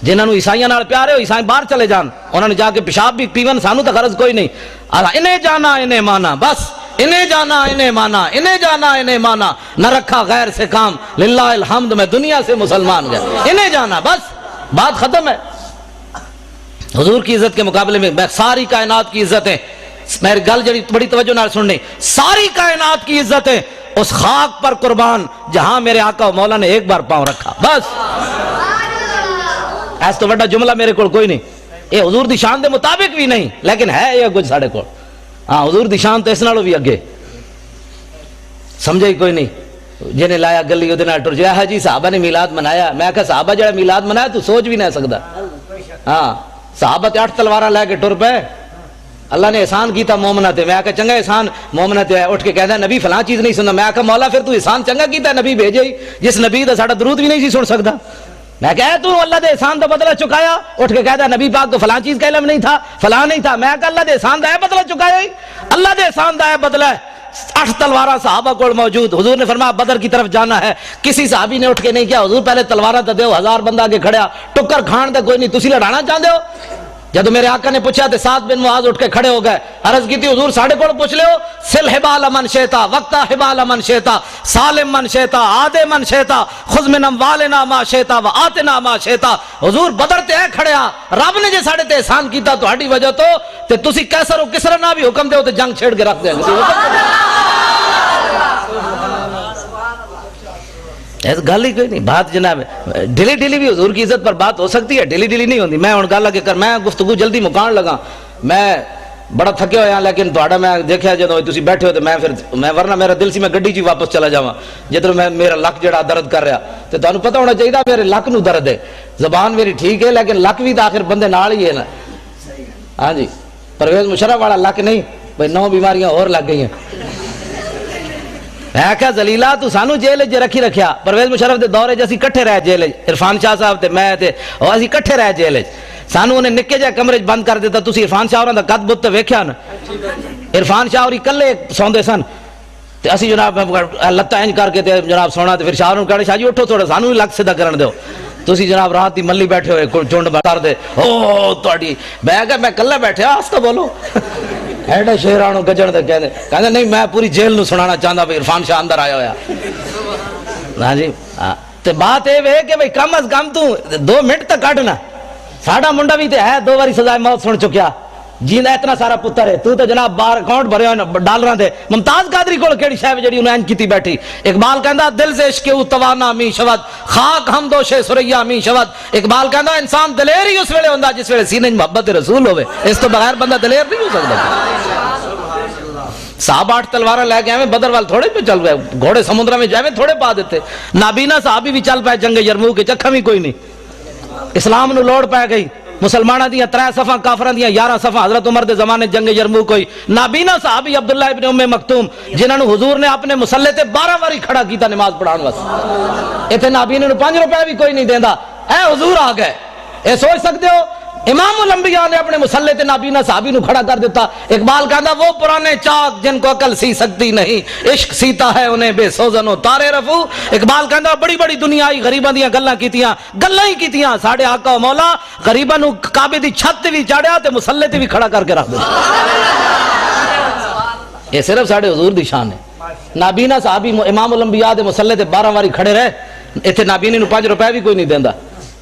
جنہوں نے عیسائیوں نال پیار ہے, عیسائی باہر چلے جان, انہوں نے جا کے پیشاب بھی پیون, سانو تو غرض کوئی نہیں. انہیں جانا انہیں مانا, بس انہیں جانا انہیں مانا, انہیں جانا انہیں مانا, نہ رکھا غیر سے کام, للہ الحمد میں دنیا سے مسلمان گیا. انہیں جانا, بس بات ختم ہے. حضور کی عزت کے مقابلے میں ساری کائنات کی عزتیں, میری گل جڑی بڑی توجہ نال سننی, ساری کائنات کی عزتیں اس خاک پر قربان جہاں میرے آقا و مولا نے ایک بار پاؤں رکھا. بس ایس تو بڑا جملہ میرے کو کوئی نہیں. یہ حضور دی شان دے مطابق بھی نہیں, لیکن ہے یہ کچھ ساڑھے کو. ہاں حضور دی شان تو اس نالوں بھی اگے. سمجھے ہی کوئی نہیں. جنہیں لایا گلی وہ دن ٹر جایا ہے جی صحابہ نے میلاد منایا. میں کہا صحابہ جڑا میلاد منایا تو سوچ بھی نہیں سکتا. ہاں صحابہ تے 8 تلوارہ لے کے ٹر پے, اللہ نے احسان کیتا مومنہ تے. میں کہا چنگا احسان مومنہ تے, اٹھ کے کہتا ہے نبی فلاں چیز نہیں سننا. میں کہا مولا پھر تو احسان چنگا کیتا ہے, نبی بھیجے ہی جس نبی دا ساڑا درود بھی نہیں سی سن سکتا. میں کہا تو اللہ دے احسان دا بدلہ چکایا. اٹھ کے کہتا ہے نبی پاک کو فلاں چیز کا علم نہیں تھا, فلاں نہیں تھا. میں کہا اللہ دے احسان دا ہے بدلہ چکایا ہی, اللہ دے احسان دا ہے بدلہ ہے. 8 تلوارہ صحابہ کو موجود. حضور نے فرمایا بدر کی طرف جانا ہے. کسی صحابی نے اٹھ کے نہیں کیا حضور پہلے تلوارہ تے دیو, 1000 بندہ آگے کھڑیا, ٹکر کھان دے کوئی نہیں, تسی لڑانا چاہتے ہو؟ جب میرے آقا نے پوچھا تو سعد بن معاذ اٹھ کے کھڑے ہو گئے. عرض کی تھی حضور ساڑھے کو پوچھ لے ہو, سل حبال من شیتا وقتا حبال من شیتا سالم من شیتا آدے من شیتا خذ من اموالنا ما شیتا و آتنا ما شیتا. حضور بدر تے ہے کھڑیا, رب نے جے ساڑھے تے احسان کیتا تو ہڈی وجہ تو تے تسی کیسر و کسرا نہ بھی حکم دے ہو تے جنگ چھیڑ کے رکھ دیں گے. گل ہی کوئی نہیں. بات جناب ڈھیلی ڈھیلی بھی حضور کی عزت پر بات ہو سکتی ہے, ڈھیلی ڈھیلی نہیں ہوتی. میں ہن گل اگے کر, میں گفتگو جلدی مکان لگا, میں بڑا تھکے ہویا, لیکن تہاڈا میں دیکھیا جدوں تسی بیٹھے ہو تے میں ورنہ میرا دل سی میں گڈی 'چ واپس چلا جاواں جدھر میرا لک جڑا درد کر رہا. تے تانوں پتہ ہونا چاہیے میرے لک نو درد ہے. زبان میری ٹھیک ہے لیکن لک بھی آخر بندے نال ہی ہے نا. ہاں جی, پرویز مشرف والا لک نہیں بھائی, 9 بیماریاں اور لگ گئی ہیں. میں کہا زلیلا تو سانو جیل وچ رکھی رکھیا پرویز مشرف دے دور وچ اسی کٹھے رہ جیل وچ عرفان شاہ صاحب تے میں تے او اسی کٹھے رہ جیل وچ سانو انہیں نکے جا کمرے بند کر دیتا تسی عرفان شاہ ہوراں دا قد بت ویکھیا نا عرفان شاہ ہوری کلے سوندے سن تے اسی جناب لتاں انج کر کے تے جناب سونا تے پھر شاہ نوں کہنا شاہ جی اٹھو تھوڑا سانو لگ سیدھا کرن دیو تسی جناب رات دی ملی بیٹھے ہوئے چونڈ کر دے او تہاڈی میں کہ میں کلے بیٹھے آستا بولو ایڈے شیرانو گجن دے کہندے نہیں میں پوری جیل نو سنانا چاہندا بھئی عرفان شاہ اندر آیا ہویا ہاں جی تے بات اے وے کہ بھئی کم از کم تو 2 منٹ تک کڈنا ساڈا منڈا بھی تے ہے 2 باری سزائے موت سن چکیا جیندا اتنا سارا پتر ہے تو تے جناب بار اکاؤنٹ بھرے ہوئے ڈالراں دے ممتاز قادری کول کیڑی شے جڑی انہاں انج کیتی بیٹھی اقبال کہندا دل سے عشق او توانا می شود خاک ہم دوشے سریا می شود اقبال کہندا انسان دلیر ہی اس ویلے ہوندا جس ویلے سینے وچ محبت رسول ہوے اس تو بغیر بندہ دلیر نہیں ہو سکدا صاحب 8 تلوار لے کے آئے بدر وال تھوڑے پہ چل گئے گھوڑے سمندر میں جائے تھوڑے پا دیتے نابینا صحابی بھی چل پائے جنگ یرموک کے چکھا بھی کوئی نہیں اسلام نو لوڑ پہ گئی مسلمانہ دیاں 3 صفحہ کافران دیاں 11 صفحہ حضرت عمر دے زمانے جنگ یرموک ہوئی نابینا صحابی عبداللہ ابن ام مکتوم جنہاں نو حضور نے اپنے مسلح تے 12 باری کھڑا کیتا نماز پڑھان واسطے ایتھے نابینا نو 5 روپے بھی کوئی نہیں دیندا اے حضور آ گئے اے سوچ سکتے ہو امام الانبیاء نے اپنے مسلح تے نابینا صحابی نو کھڑا کر دیتا اقبال کہندا وہ پرانے چاک جن کو عقل سی سکتی نہیں عشق سیتا ہے انہیں بے سوزن و تارے رفو اقبال کہندا بڑی بڑی دنیا آئی غریباں دیاں گلاں کیتیاں ہی کیتیاں ساڈے آقا و مولا غریباں نو کعبے دی چھت تے وی چاڑیا تے مسلح تے وی کھڑا کر کے رکھ دتا یہ صرف ساڈے حضور دی شان ہے نابینا صحابی امام الانبیاء دے مسلح تے 12 واری کھڑے رہے ایتھے نابینے نو 5 روپے بھی کوئی نہیں دیندا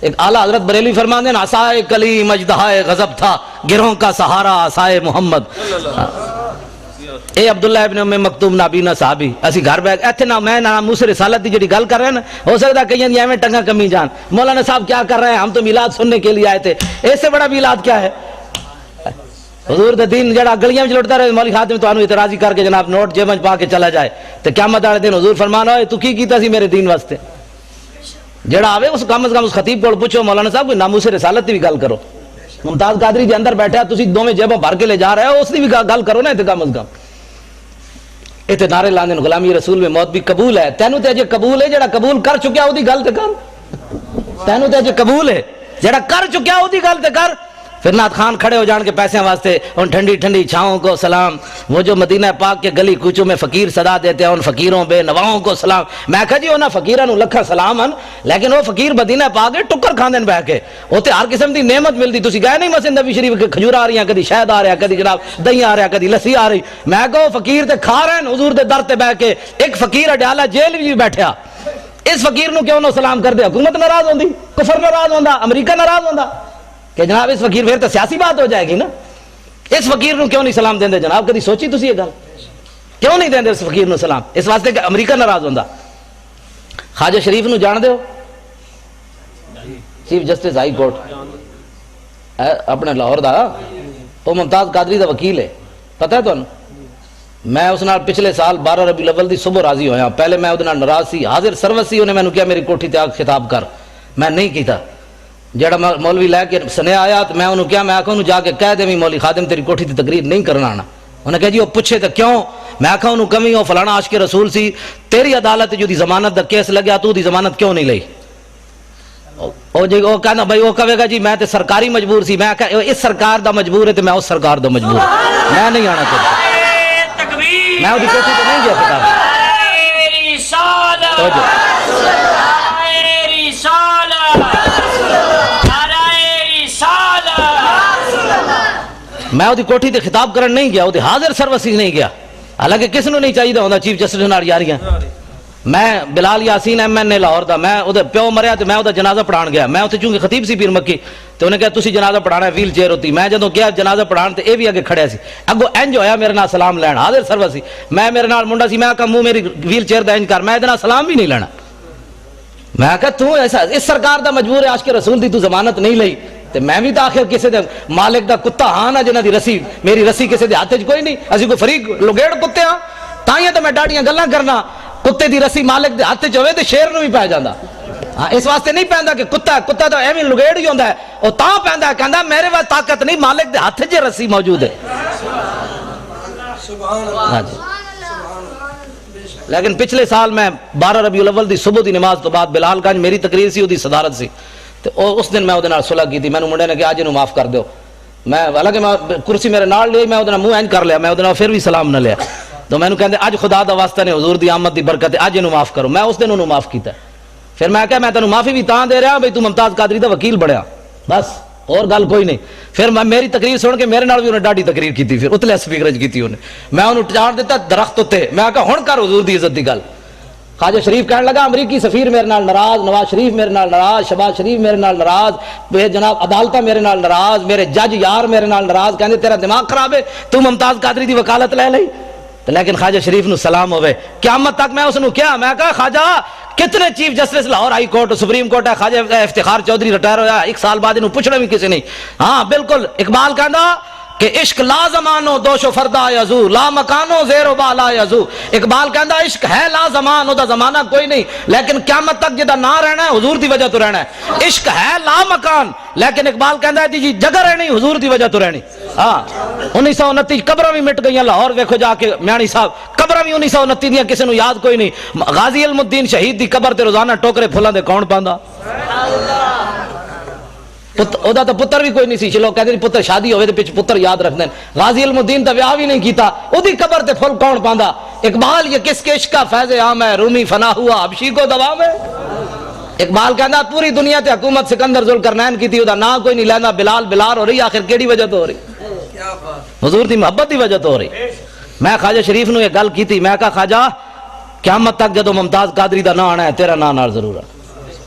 ایک اعلیٰ حضرت بریلوی فرماندے ہیں عصائے کلیم اجدہائے غضب تھا گروہوں کا سہارا عصائے محمد اے عبداللہ ابن ام مکتوم نابینا صحابی اسی گھر بیٹھ ایتھے نہ میں نہ موسی رسالت دی جڑی گل کر رہے ہیں نا ہو سکتا کہیں دی ایویں ٹنگا کمی جان مولانا صاحب کیا کر رہے ہیں ہم تو میلاد سننے کے لیے آئے تھے اس سے بڑا میلاد کیا ہے حضور دے دین جڑا گلیاں وچ لٹدا رہے مولوی خادم تانوں اعتراضی کر کے جناب نوٹ جیب وچ پا کے چلا جائے تے قیامت والے دن حضور فرمانا ہوئے تو کی کیتا سی میرے دین واسطے جڑا آوے اس کم از کم اس خطیب کو پوچھو مولانا صاحب کوئی ناموس رسالت دی بھی گل کرو ممتاز قادری جے اندر بیٹھا تسی دوویں جیباں بھر کے لے جا رہے ہو اس دی بھی گل کرو نا تے کم از کم ایتھے نعرے لاندے غلامی رسول میں موت بھی قبول ہے تینوں تے اجے قبول ہے جڑا قبول کر چکیا او دی گل تے کر تینوں تے اجے قبول ہے جڑا کر چکیا او دی گل تے کر پھر نعت خان کھڑے ہو جان کے پیسے واسطے ان ٹھنڈی ٹھنڈی چھاؤں کو سلام وہ جو مدینہ پاک کے گلی کوچوں میں فقیر صدا دیتے ہیں ان فقیروں بے نواؤں کو سلام میں کہا جی انہاں فقیران لکھا سلام ہیں لیکن وہ فقیر مدینہ پاک کے ٹکر کھاندن بہ کے ہوتے ہر قسم دی نعمت ملتی تسی گئے نہیں مسجد نبی شریف کے کھجور آ رہی ہیں کدی شہد آ رہا کدی جناب دہی آ رہا کدی لسی آ رہی میں کہو فقیر تے کھا رہے ہیں حضور دے در تے بہ کے ایک فقیر اڈیالہ جیل بھی بیٹھا اس فقیر نو کیوں نہ سلام کر دے حکومت ناراض ہوندی کفر ناراض ہوندا امریکہ ناراض ہوندا کہ جناب اس فقیر پھر تو سیاسی بات ہو جائے گی نا اس فقیر نو کیوں نہیں سلام دیندے جناب کدی سوچی تسی یہ گل کیوں نہیں دیندے اس فقیر نو سلام اس واسطے کہ امریکہ ناراض ہوندا خواجہ شریف نو جان دیو چیف جسٹس ہائی کورٹ اپنے لاہور دا وہ ممتاز قادری دا وکیل ہے پتہ ہے تانوں میں اس نال پچھلے سال 12 ربیع الاول دی صبح راضی ہویا پہلے میں اودے نال ناراض سی حاضر سروس سی انہیں مینوں کہا میری کوٹھی تے آ خطاب کر میں نہیں کیتا جڑا مولوی لے کے سنیا آیا تو میں انہوں کیا میں آکھا انہوں جا کے کہہ دے میں مولوی خادم تیری کوٹھی تی تقریر نہیں کرنا آنا انہوں نے کہا جی وہ پوچھے تو کیوں میں آکھا انہوں کمی ہو فلانا عاشق رسول سی تیری عدالت جو دی ضمانت دا کیس لگیا تو دی ضمانت کیوں نہیں لئی وہ کہنا بھائی وہ کہے گا جی میں تے سرکاری مجبور سی میں کہا اس سرکار دا مجبور ہے تو میں اس سرکار دا مجبور میں نہیں آنا کرتا میں وہ دی کوٹھی تو نہیں گیا میں وہ کوٹھی تے خطاب کرن نہیں گیا وہ حاضر سروس نہیں گیا حالانکہ کس نو نہیں چاہیے ہوندا چیف جسٹس نال یاریاں میں بلال یاسین ایم این اے لاہور دا میں وہ پیو مریا تو میں وہ جنازہ پڑھان گیا میں اتنے چونکہ خطیب سی پیر مکی تو انہیں کہا تسی جنازہ پڑھانا ہے ویل چیئر ہوتی میں جدوں گیا جنازہ پڑھان تے اے بھی اگے کھڑیا سی اگو انج ہویا میرے نال سلام لین حاضر سروس سی میں میرے نال منڈا سی میں کہا منہ میری ویل چیئر دا انج کر میں ادنا سلام بھی نہیں لینا میں کہا تو ایسا اس سرکار دا مجبور ہے عاشق رسول دی تو ضمانت نہیں لئی تے میں بھی تو آخر کسی دے مالک دا کتا ہاں نا جنہ دی رسی میری رسی کسی دے ہاتھ کوئی نہیں اسی کوئی فریق لگیڑ کتے ہاں تائیں تو میں ڈاڑیاں گلاں کرنا کتے دی رسی مالک دے ہاتھ ہوئے تے شیر نو بھی پہ جاندا ہاں اس واسطے نہیں پیندا کہ کتا تو ایویں لگیڑ ہی ہوندا ہے او تاں پیندا ہے کہندا میرے وچ طاقت نہیں مالک دے ہاتھ وچ رسی موجود ہے سبحان اللہ ہاں جی لیکن پچھلے سال میں 12 ربیع الاول دی صبح دی نماز تو بعد بلال گنج میری تقریر سی دی صدارت سی تے اس دن میں اودے نال صلح کیتی مینوں منڈے نے کہ اج اینوں معاف کر دیو میں حالانکہ میں کرسی میرے نال لئی میں اودے نال منہ اینج کر لیا میں اودے نال پھر بھی سلام نہ لیا تو مینوں کہندے اج خدا دا واسطہ نے حضور دی آمد دی برکت اج اینوں معاف کرو میں اس دن انہوں معاف کیتا پھر میں کہا میں تینوں معافی بھی تاں دے رہا بھئی تو ممتاز قادری دا وکیل بڑھیا بس اور گل کوئی نہیں پھر میں میری تقریر سن کے میرے نال بھی انہیں ڈاڈی تقریر کیتی پھر اتلے سپیکر وچ کیتی انہیں میں انہوں چاڑ دیتا درخت تے میں کہا ہن کر حضور دی عزت دی گل خواجہ شریف کہنے لگا امریکی سفیر میرے نال ناراض نواز شریف میرے نال ناراض شہباز شریف میرے نال ناراض جناب عدالتہ میرے نال ناراض میرے جج یار میرے نال ناراض کہندے تیرا دماغ خراب ہے تو ممتاز قادری دی وکالت لے لئی لیکن خواجہ شریف نو سلام ہوئے قیامت تک میں اس نو کیا میں کہا خواجہ کتنے chief justice Lahore high court supreme court ہے خواجہ افتخار چودھری ریٹائر ہویا 1 سال بعد انہوں پوچھنا بھی کسی نہیں ہاں بالکل اقبال کہندا کہ عشق لا زمانو دوش و فردا یزو لا مکانو زیر و بالا یزو اقبال کہندا عشق ہے لا زمان او دا زمانہ کوئی نہیں لیکن قیامت تک جدا نہ رہنا ہے حضور دی وجہ تو رہنا ہے عشق ہے لا مکان لیکن اقبال کہندا ہے جی جگہ رہنی حضور دی وجہ تو رہنی ہاں 1929 قبراں بھی مٹ گئیاں لاہور ویکھو جا کے میانی صاحب قبراں بھی 1929 دیاں کسی نو یاد کوئی نہیں غازی علم الدین شہید دی قبر تے روزانہ ٹوکرے پھلاں دے کون پاندا اودا تو پتر بھی کوئی نہیں سی چلو کہتے پتر شادی ہوئے تو پچھ پتر یاد رکھ دیں غازی علم الدین تو ویاہ بھی نہیں کیتا او دی قبر تے پھل کون پاندا اقبال یہ کس کے عشق کا فیض عام ہے رومی فنا ہوا حبشی کو دوا میں اقبال کہنا پوری دنیا تے حکومت سکندر ذوالقرنین کی تھی اودا نا کوئی نہیں لینا بلال بلال ہو رہی آخر کیڑی وجہ تو ہو رہی حضور دی محبت دی وجہ تو ہو رہی میں خواجہ شریف نو یہ گل کی تھی میں کہا خواجہ قیامت تک جدو ممتاز قادری دا نا آنا ہے تیرا نا نال ضرور ہے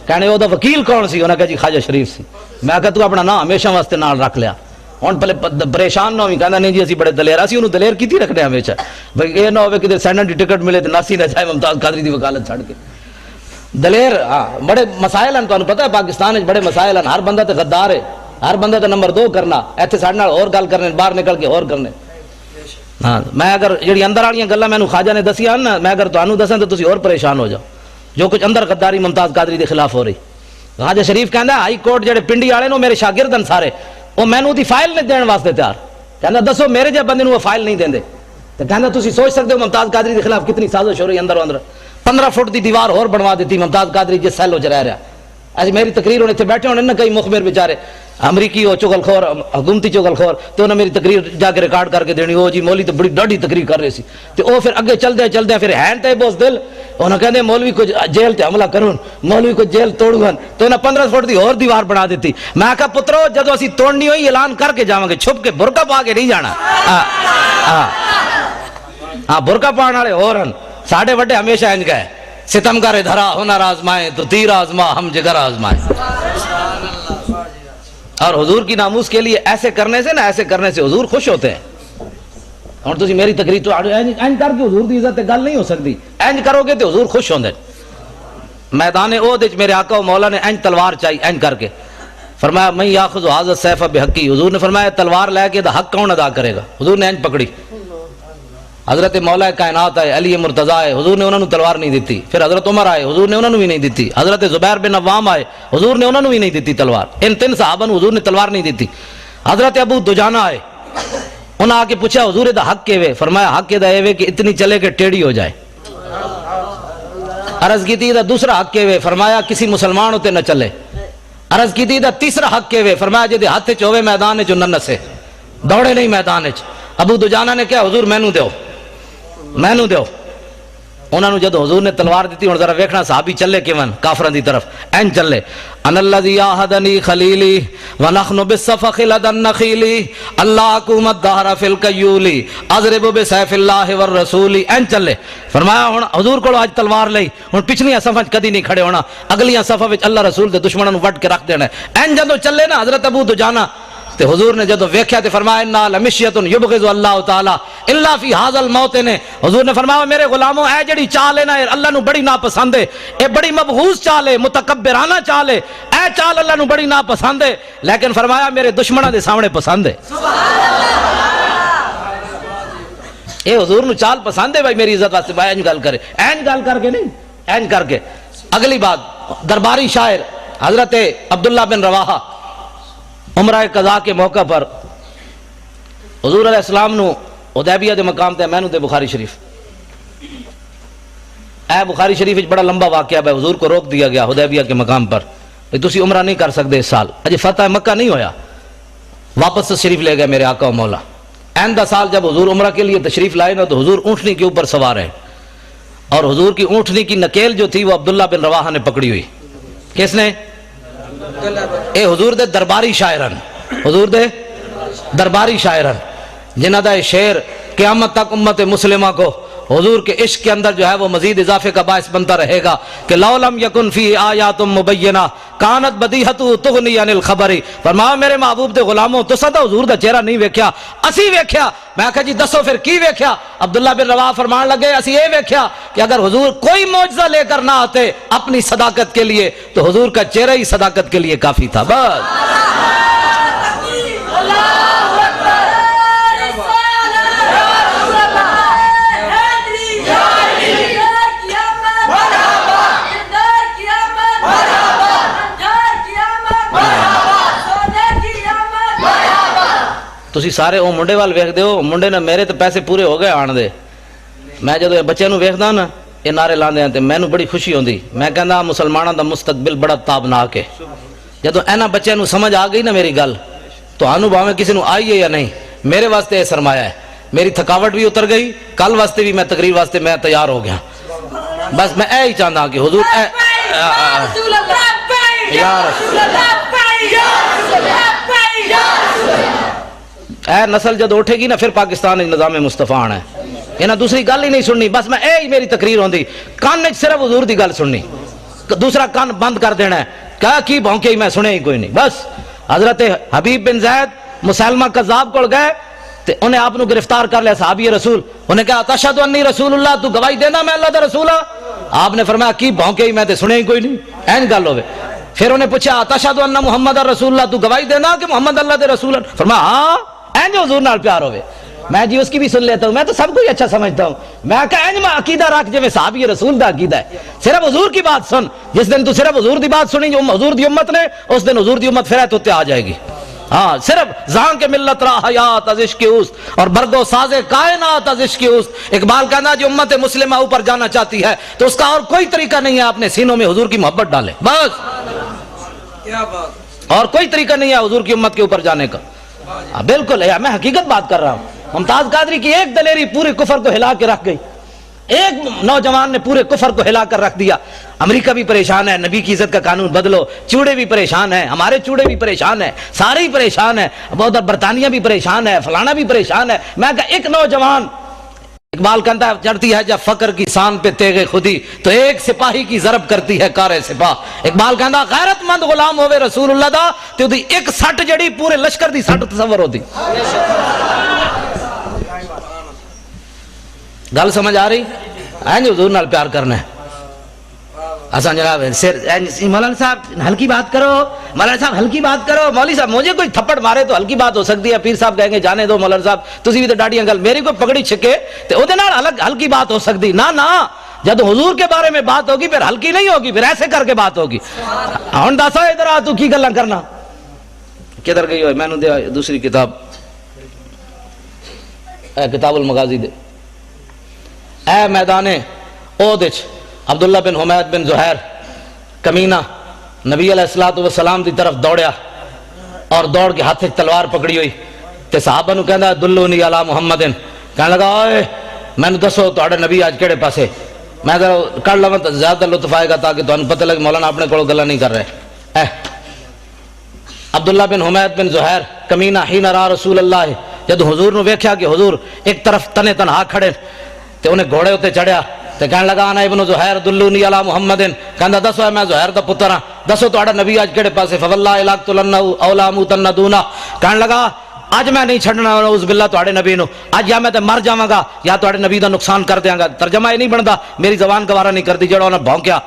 کہنے وہ دا وکیل کون سی انہوں نے کہا جی خواجہ شریف سی میں کہا تو اپنا نا ہمیشہ واسطے نال رکھ لیا ہن پہلے پریشان نہ ہوئی کہنا نہیں جی اسی بڑے دلیر اسی انہوں دلیر کی تھی رکھنے ہمیشہ بھئی یہ نہ ہوئے کہ سینڈن دی ٹکٹ ملے تو ناسی نہ جائے ممتاز قادری دی وکالت چھڑ کے دلیر بڑے مسائل ہیں تو انہوں پتہ ہے پاکستان بڑے مسائل ہیں ہر بندہ تے غدار ہے ہر بندہ تے نمبر 2 کرنا ایتھے ساڈے نال اور گل کرنے باہر نکل کے اور کرنے ہاں میں اگر جڑی اندر والیاں گلاں مینوں خواجہ نے دسیاں نا میں اگر تانوں دساں تو تسی اور پریشان ہو جاؤ جو کچھ اندر غداری ممتاز قادری دے خلاف ہو رہی خواجہ شریف کہندا ہائی کورٹ جڑے پنڈی والے نو میرے شاگرد ہیں سارے وہ مینوں دی فائل نہیں دین واسطے تیار کہندا دسو میرے جے بندے نو وہ فائل نہیں دیندے تے کہندا تسی سوچ سکدے ہو ممتاز قادری دے خلاف کتنی سازش ہو رہی اندر اندر 15 فٹ دی دیوار اور بنوا دیتی ممتاز قادری جس سیل وچ رہ رہا اج میری تقریر ہونے تھے بیٹھے ہونے نا کئی مخبر بیچارے امریکی ہو چغل خور حکومتی چغل خور تو انہوں نے میری تقریر جا کے ریکارڈ کر کے دینی ہو جی مولوی تو بڑی ڈاڈی تقریر کر رہے سی تو وہ پھر اگے چل دے پھر ہین تے بوس دل انہوں کہندے مولوی کو جیل تے حملہ کرون مولوی کو جیل توڑون تو انہوں 15 فٹ دی اور دیوار بنا دیتی میں کہا پترو جدو اسی توڑنی ہوئی اعلان کر کے جاواں گے چھپ کے برقع پا کے نہیں جانا ہاں برقع پانے والے اور ہیں ساڈے وڈے ہمیشہ انج گئے ستم کرے دھرا ہنر آزمائے تو تیر آزما ہم جگر آزمائے اور حضور کی ناموس کے لیے ایسے کرنے سے نا ایسے کرنے سے حضور خوش ہوتے ہیں اور تسی میری تقریر تو اینج کر کے حضور دی عزت گل نہیں ہو سکتی اینج کرو گے تو حضور خوش ہوندے میدان احد وچ میرے آقا و مولا نے اینج تلوار چاہی اینج کر کے فرمایا میں یاخذ ھذا السیف بحقی حضور نے فرمایا تلوار لے کے دا حق کون ادا کرے گا حضور نے اینج پکڑی حضرت مولا کائنات آئے علی مرتضی آئے حضور نے انہوں نے تلوار نہیں دیتی پھر حضرت عمر آئے حضور نے انہوں نے بھی نہیں دیتی حضرت زبیر بن عوام آئے حضور نے انہوں نے بھی نہیں دیتی تلوار ان 3 صحابہ حضور نے تلوار نہیں دیتی حضرت ابو دجانہ آئے انہوں نے آ کے پوچھا حضور دا حق کے وے فرمایا حق کے دا وے کہ اتنی چلے کہ ٹیڑھی ہو جائے عرض کی تھی دا دوسرا حق کے وے فرمایا کسی مسلمان ہوتے نہ چلے عرض کی تھی دا تیسرا حق کے وے فرمایا جدے ہاتھ چوے میدان جو نہ نسے دوڑے نہیں میدان ابو دجانہ نے کہا حضور مینوں دیو انہوں نے جدو حضور نے تلوار دیتی اور ذرا ویکھنا صحابی چلے کیون کافران دی طرف این چلے ان الذی آہدنی خلیلی ونخن بالصفخ لدى النخیل اللہ حکومت دہرہ فی القیولی اضرب بسیف اللہ والرسول این چلے فرمایا حضور کو آج تلوار لئی ہن پچھلیاں صفحہ کدی نہیں کھڑے ہونا اگلیاں صفحہ وچ اللہ رسول دے دشمنوں نوں وڈ کے رکھ دینا این جدو چلے نا حضرت ابو دجانہ تے حضور نے جدو ویکھیا تے فرمایا انا لمشیۃ یبغض اللہ تعالی الا فی ھذا الموت نے حضور نے فرمایا میرے غلاموں اے جڑی چال ہے نا اللہ نو بڑی ناپسند ہے اے بڑی مبغوض چال ہے متکبرانہ چال ہے اے چال اللہ نو بڑی ناپسند ہے لیکن فرمایا میرے دشمناں دے سامنے پسند ہے اے حضور نو چال پسند ہے بھائی میری عزت واسطے بھائی اینج گل کرے اینج گل کر کے نہیں اینج کر کے اگلی بات درباری شاعر حضرت عبداللہ بن رواحہ عمرہ قضاء کے موقع پر حضور علیہ السلام نو حدیبیہ دے مقام تے مینوں تے بخاری شریف اے بخاری شریف بڑا لمبا واقعہ ہے، حضور کو روک دیا گیا حدیبیہ کے مقام پر، تسی عمرہ نہیں کر سکتے اس سال، اجے فتح مکہ نہیں ہویا، واپس تشریف لے گئے میرے آقا و مولا۔ آئندہ سال جب حضور عمرہ کے لیے تشریف لائے نا تو حضور اونٹنی کے اوپر سوار ہے، اور حضور کی اونٹنی کی نکیل جو تھی وہ عبداللہ بن رواحہ نے پکڑی ہوئی۔ کس نے؟ اے حضور دے درباری شاعرن، حضور دے درباری شاعرن، جنہ دا شعر قیامت تک امت مسلمہ کو حضور کے عشق کے اندر جو ہے وہ مزید اضافے کا باعث بنتا رہے گا کہ لو لم یکن فی آیات مبینہ کانت بدیہۃ تغنی عن الخبر۔ فرمایا میرے محبوب دے غلاموں تو سدا حضور دا چہرہ نہیں ویکھیا، اسی ویکھیا۔ میں کہا جی دسو پھر کی ویکھیا؟ عبداللہ بن رواحہ فرمان لگے اسی یہ ویکھیا کہ اگر حضور کوئی معجزہ لے کر نہ آتے اپنی صداقت کے لیے تو حضور کا چہرہ ہی صداقت کے لیے کافی تھا۔ بس تسی سارے او منڈے وال ویکھ دیو، منڈے نے میرے تے پیسے پورے ہو گئے آن دے۔ میں جدو بچے نو ویکھدا نا یہ نعرے لاندے ہیں تے مینوں بڑی خوشی ہوندی، میں کہندا مسلماناں دا مستقبل بڑا تابناک ہے۔ جدو اینا بچے نو سمجھ آ گئی نا میری گل تو آنو باویں کسی نو آئی ہے یا نہیں، میرے واسطے یہ سرمایہ ہے، میری تھکاوٹ بھی اتر گئی، کل واسطے بھی میں تقریر واسطے میں تیار ہو گیا۔ بس میں اے ہی چاہندا کہ حضور اے اے نسل جد اٹھے گی نا پھر پاکستان نظام مصطفیٰ آنا ہے، یہ نہ دوسری گل ہی نہیں سننی، بس میں اے ہی میری تقریر ہوندی، کان نے صرف حضور دی گل سننی، دوسرا کان بند کر دینا ہے، کہا کی بھونکے ہی میں سنے ہی کوئی نہیں۔ بس حضرت حبیب بن زید مسلمہ قذاب کو گئے تے انہیں آپ نو گرفتار کر لیا صحابی رسول، انہیں کہا تشہد انی رسول اللہ، تو گواہی دینا میں اللہ دا رسول ہاں؟ آپ نے فرمایا کی بھونکے ہی میں تے سنے ہی کوئی نہیں، این گل ہوئے۔ پھر انہیں پوچھا تشہد ان محمد رسول اللہ، تو گواہی دینا کہ محمد اللہ دے رسول ہیں؟ فرمایا ہاں، این جو حضور نال پیار ہوئے۔ میں جی اس کی بھی سن لیتا ہوں، میں تو سب کو ہی اچھا سمجھتا ہوں، میں کہا این میں عقیدہ رکھ جو صحابی رسول دا عقیدہ ہے، صرف حضور کی بات سن، جس دن تو صرف حضور دی بات سنی جو حضور دی امت نے، اس دن حضور دی امت پھر تو آ جائے گی۔ ہاں صرف زان کے ملت را حیات از عشق اوست اور برگ و ساز کائنات از عشق اوست۔ اقبال کہنا جو امت مسلمہ اوپر جانا چاہتی ہے تو اس کا اور کوئی طریقہ نہیں ہے اپنے سینوں میں حضور کی محبت ڈالے، بس کیا بات، اور کوئی طریقہ نہیں ہے حضور کی امت کے اوپر جانے کا۔ بالکل ہے، میں حقیقت بات کر رہا ہوں۔ ممتاز قادری کی ایک دلیری پورے کفر کو ہلا کے رکھ گئی، ایک نوجوان نے پورے کفر کو ہلا کر رکھ دیا۔ امریکہ بھی پریشان ہے، نبی کی عزت کا قانون بدلو، چوڑے بھی پریشان ہیں، ہمارے چوڑے بھی پریشان ہیں، سارے ہی پریشان ہیں، ادھر برطانیہ بھی پریشان ہے، فلانا بھی پریشان ہے۔ میں کہا ایک نوجوان، اقبال کہتا ہے چڑھتی ہے جب فقر کی سان پہ تیغ خودی تو ایک سپاہی کی ضرب کرتی ہے کار سپاہ۔ اقبال کہتا غیرت مند غلام ہوئے رسول اللہ دا تو دی ایک سٹ جڑی پورے لشکر دی سٹ تصور ہوتی۔ گل سمجھ آ رہی ہے؟ جو حضور نال پیار کرنا ہے آسان جناب مولانا صاحب ہلکی بات کرو، مولانا صاحب ہلکی بات کرو، مولوی صاحب مجھے کوئی تھپڑ مارے تو ہلکی بات ہو سکتی ہے، پیر صاحب کہیں گے جانے دو مولانا صاحب تسی بھی تو ڈاڈیاں گل، میری کوئی پگڑی چھکے تو او دے نال ہلکی بات ہو سکتی، نہ جب حضور کے بارے میں بات ہوگی پھر ہلکی نہیں ہوگی، پھر ایسے کر کے بات ہوگی۔ ہن دسو ادھر آ تو کی گلاں کرنا، کدھر گئی ہوئے؟ میں نے دیا دوسری کتاب کتاب المغازی دے، اے میدان احد وچ عبداللہ بن حمید بن زہیر کمینہ نبی علیہ السلام دی طرف دوڑیا اور دوڑ کے ہاتھ تلوار پکڑی ہوئی تے صحابہ نو کہندا دلونی علی محمد، کہنے لگا اوئے مینوں دسو تہاڈے نبی اج کیڑے پاسے، میں ذرا کر لواں تو زیادہ لطف آئے گا تاکہ تانوں پتہ لگے مولانا اپنے کول گلاں نہیں کر رہے۔ عبداللہ بن حمید بن زہیر کمینہ حین را رسول اللہ، جد حضور نو ویکھیا کہ حضور ایک طرف تنے تنہا کھڑے تے انہیں گھوڑے ہوتے چڑھیا تے کہنے لگا انا ابن زہیر دلونی علی محمد، کہندا دسو میں زہیر دا پتر ہاں، دسو تہاڈا نبی اج کیڑے پاسے، فواللہ لاقتلنہ او لاموتن دونہ، کہنے لگا اج میں نہیں چھڑنا اعوذ باللہ تہاڈے نبی نو، اج یا میں تے مر جاواں گا یا تہاڈے نبی دا نقصان کر دیاں گا۔ ترجمہ یہ نہیں بندا، میری زبان گوارا نہیں کرتی جڑا انہاں بھونکیا۔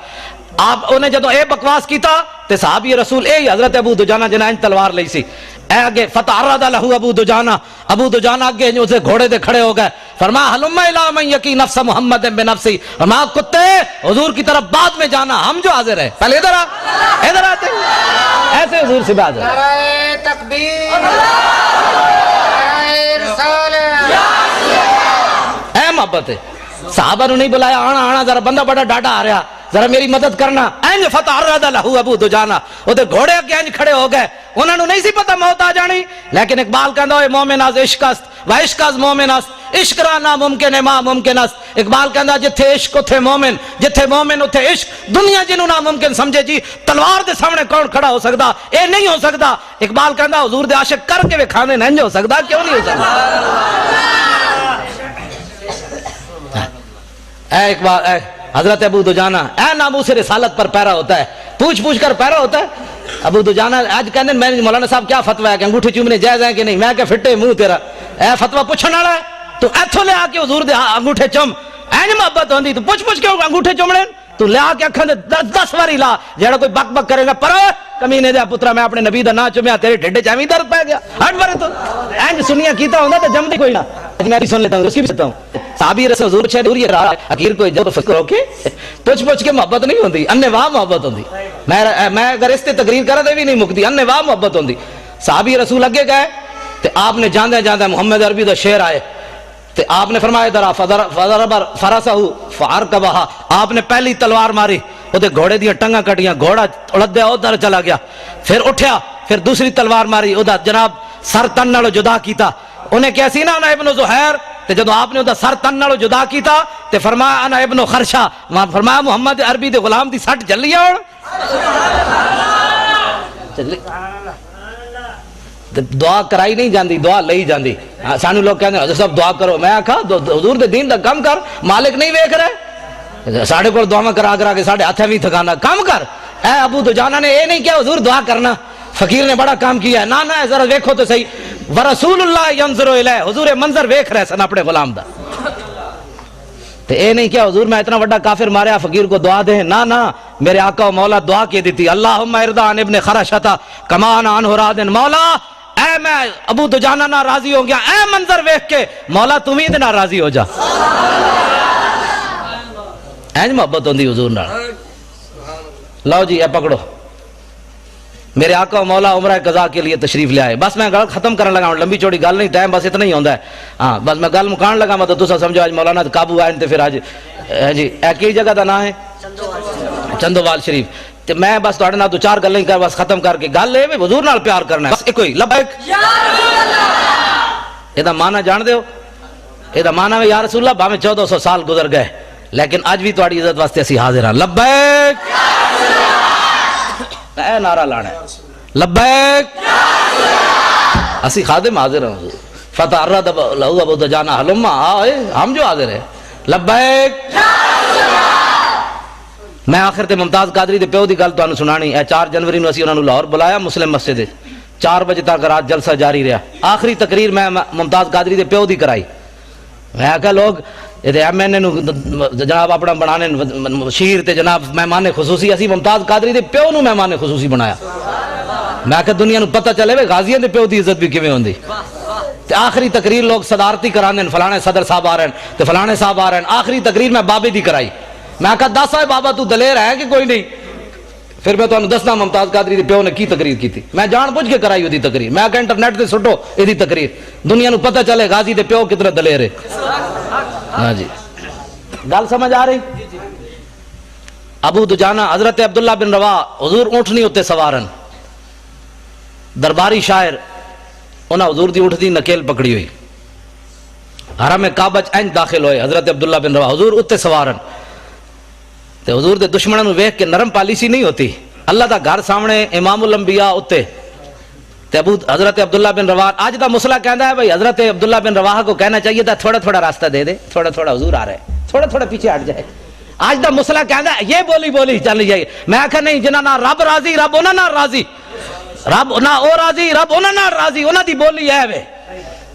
آپ انہیں جدو اے بکواس کیتا تے صحابی رسول اے حضرت ابو دجانہ جنہیں تلوار لئی سی، اے آگے فتعرض لہو ابو دجانہ آگے جو اسے گھوڑے دے کھڑے ہو گئے، فرمایا حلم الی من یقی نفس محمد بنفسی، فرمایا کتے حضور کی طرف بعد میں جانا، ہم جو حاضر ہیں پہلے ادھر آتے ایسے حضور سے بات ہے۔ نعرہ تکبیر، نعرہ رسالت، اے محبت ہے صحابہ نے نہیں بلایا آنا آنا ذرا بندہ بڑا ڈاڈا آ رہا ذرا میری مدد کرنا اینج فتعرض لہو ابو دجانہ وہ تے گھوڑے کے اینج کھڑے ہو گئے انہوں نے نہیں سی پتا موت آ جانی لیکن اقبال کہندا اے مومن از عشق است و عشق از مومن است عشق را ناممکن ہے ما ممکن است اقبال کہندا جتھے عشق اتھے مومن جتھے مومن اتھے عشق دنیا جنوں ناممکن سمجھے جی تلوار دے سامنے کون کھڑا ہو سکدا اے نہیں ہو سکدا اقبال کہندا حضور دے عاشق کر کے وکھاندے نہیں ہو سکدا کیوں نہیں ہو سکدا اے اقبال اے حضرت ابو دجانہ اے ناموس رسالت پر پیرا ہوتا ہے پوچھ پوچھ کر پیرا ہوتا ہے ابو دجانہ آج کہنے میں مولانا صاحب کیا فتوہ ہے کہ انگوٹھے چومنے جائز ہیں کہ نہیں میں کہ فٹے منہ تیرا اے فتوہ پوچھنے والا ہے تو ایتھو لے آ کے حضور دے انگوٹھے چوم این محبت ہوندی تو پوچھ پوچھ کے انگوٹھے چومنے تو لے آ کے اکھاں دے 10 واری لا جیڑا کوئی بک بک کرے گا پر کمینے دے پترا میں اپنے نبی دا نا چومیا تیرے ڈھڈے چ ایویں درد پے گیا ہٹ بارے تو این سنیا کیتا ہوندا تے جمدی کوئی نہ میں بھی سن لیتا ہوں اس کی بھی سنتا ہوں صحابی رسول حضور چھے دوری رہا اخیر کوئی جو فکر ہو کے پوچھ پوچھ کے محبت نہیں ہوندی اننے واہ محبت ہوندی میں اگر اس تے تقریر کرا دے بھی نہیں مکتی اننے واہ محبت ہوندی صحابی رسول اگے گئے تے آپ نے جاندے جاندے محمد عربی دا شعر آئے تے آپ نے فرمایا درا فضرب فرسہ فارکبہ آپ نے پہلی تلوار ماری وہ تے گھوڑے دیاں ٹنگاں کٹیاں گھوڑا اڑد دیا ادھر چلا گیا پھر اٹھیا پھر دوسری تلوار ماری ادا جناب سر تن نالو جدا کیتا انہیں کیا سی نا انا ابن زہیر تے جدو آپ نے ادا سر تن نالو جدا کیتا تے فرمایا انا ابن خرشہ فرمایا محمد عربی دے غلام دی سٹ جلی آن دعا کرائی نہیں جاندی دعا لئی جاندی سانو لوگ کہنے حضرت صاحب دعا کرو میں آکھا حضور دے دین دا کم کر مالک نہیں ویکھ رہے ساڑھے کو دعا کرا کرا کے ساڑھے ہاتھیں بھی تھکانا کم کر اے ابو دجانہ نے اے نہیں کیا حضور دعا کرنا فقیر نے بڑا کام کیا ہے نا ذرا ویکھو تو صحیح ورسول اللہ ینظر الیہ حضور منظر ویکھ رہے سن اپنے غلام دا تے اے نہیں کیا حضور میں اتنا بڑا کافر ماریا فقیر کو دعا دیں نا میرے آقا و مولا دعا کی دیتی اللہم ارضا عن ابن خرشہ کما انا عنہ راض مولا اے میں ابو دجانہ نہ راضی ہو گیا اے منظر ویکھ کے مولا تم ہی نہ راضی ہو جا اینج محبت ہوندی حضور نال لو جی اے پکڑو میرے آقا و مولا عمرہ قضا کے لیے تشریف لے آئے بس میں گل ختم کرنے لگا ہوں لمبی چوڑی گل نہیں ٹائم بس اتنا ہی ہوندا ہے ہاں بس میں گل مکان لگا تو تسا سمجھو آج مولانا قابو آئے تے پھر آج جی اے کی جگہ دا نام ہے چندوال شریف تے میں بس تواڈے نال دو چار گلاں کر بس ختم کر کے گل اے حضور نال پیار کرنا ہے بس ایک ہوئی لبیک یا رسول اللہ اے دا معنی جان دے ہو اے دا معنی ہے یا رسول اللہ بھاویں 1400 سال گزر گئے لیکن اج بھی تواڈی عزت واسطے اسی حاضر ہاں لبیک یا رسول اللہ اے نعرہ لانا ہے لبیک یا رسول اللہ اسی خادم حاضر ہیں حضور فتعرض لہو ابو دجانہ حلما ہم جو حاضر ہیں لبیک یا رسول اللہ میں آخر تے ممتاز قادری دے پیو دی گل تانوں سنانی اے 4 جنوری نو اسی انہاں نوں لاہور بلایا مسلم مسجد 4 بجے تک رات جلسہ جاری رہا آخری تقریر میں ممتاز قادری دے پیو دی کرائی میں کہا لوگ یہ ایم این اے نو جناب اپنا بنانے شیر تے جناب مہمان خصوصی اسی ممتاز قادری دے پیو نو مہمان خصوصی بنایا میں کہا دنیا نو پتہ چلے وے غازیاں دے پیو دی عزت بھی کیویں ہوندی تے آخری تقریر لوگ صدارتی کراندے فلانے صدر صاحب آ رہے ہیں تے فلانے صاحب آ رہے ہیں آخری تقریر میں بابے دی کرائی میں کہا دس آئے بابا تو دلیر ہے کہ کوئی نہیں پھر میں تو دسنا ممتاز قادری دے پیو نے کی تقریر کی تھی میں جان بوجھ کے کرائی ہوئی تقریر میں کہا انٹرنیٹ تے سٹو یہ تقریر دنیا نو پتہ چلے غازی دے پیو کتنا دلیر ہے ہاں جی گل سمجھ آ رہی ابو دجانہ حضرت عبداللہ بن رواح حضور اونٹنی ہوتے سوارن درباری شاعر انہاں حضور دی اونٹ دی نکیل پکڑی ہوئی حرم کعبہ انج داخل ہوئے حضرت عبداللہ بن رواح حضور اتے سوارن تے حضور دے دشمنوں نو ویکھ کے نرم پالیسی نہیں ہوتی اللہ دا گھر سامنے امام الانبیاء اتے تے حضرت عبداللہ بن رواح آج دا مسئلہ کہندا ہے بھائی حضرت عبداللہ بن رواح کو کہنا چاہیے تھا تھوڑا تھوڑا راستہ دے دے تھوڑا تھوڑا حضور آ رہے تھوڑا تھوڑا پیچھے ہٹ جائے آج دا مسئلہ کہندا ہے یہ بولی چل جائے میں کہا نہیں جنہاں نہ رب راضی رب انہاں نہ راضی رب نہ او راضی رب انہاں نہ راضی انہاں دی بولی ہے وے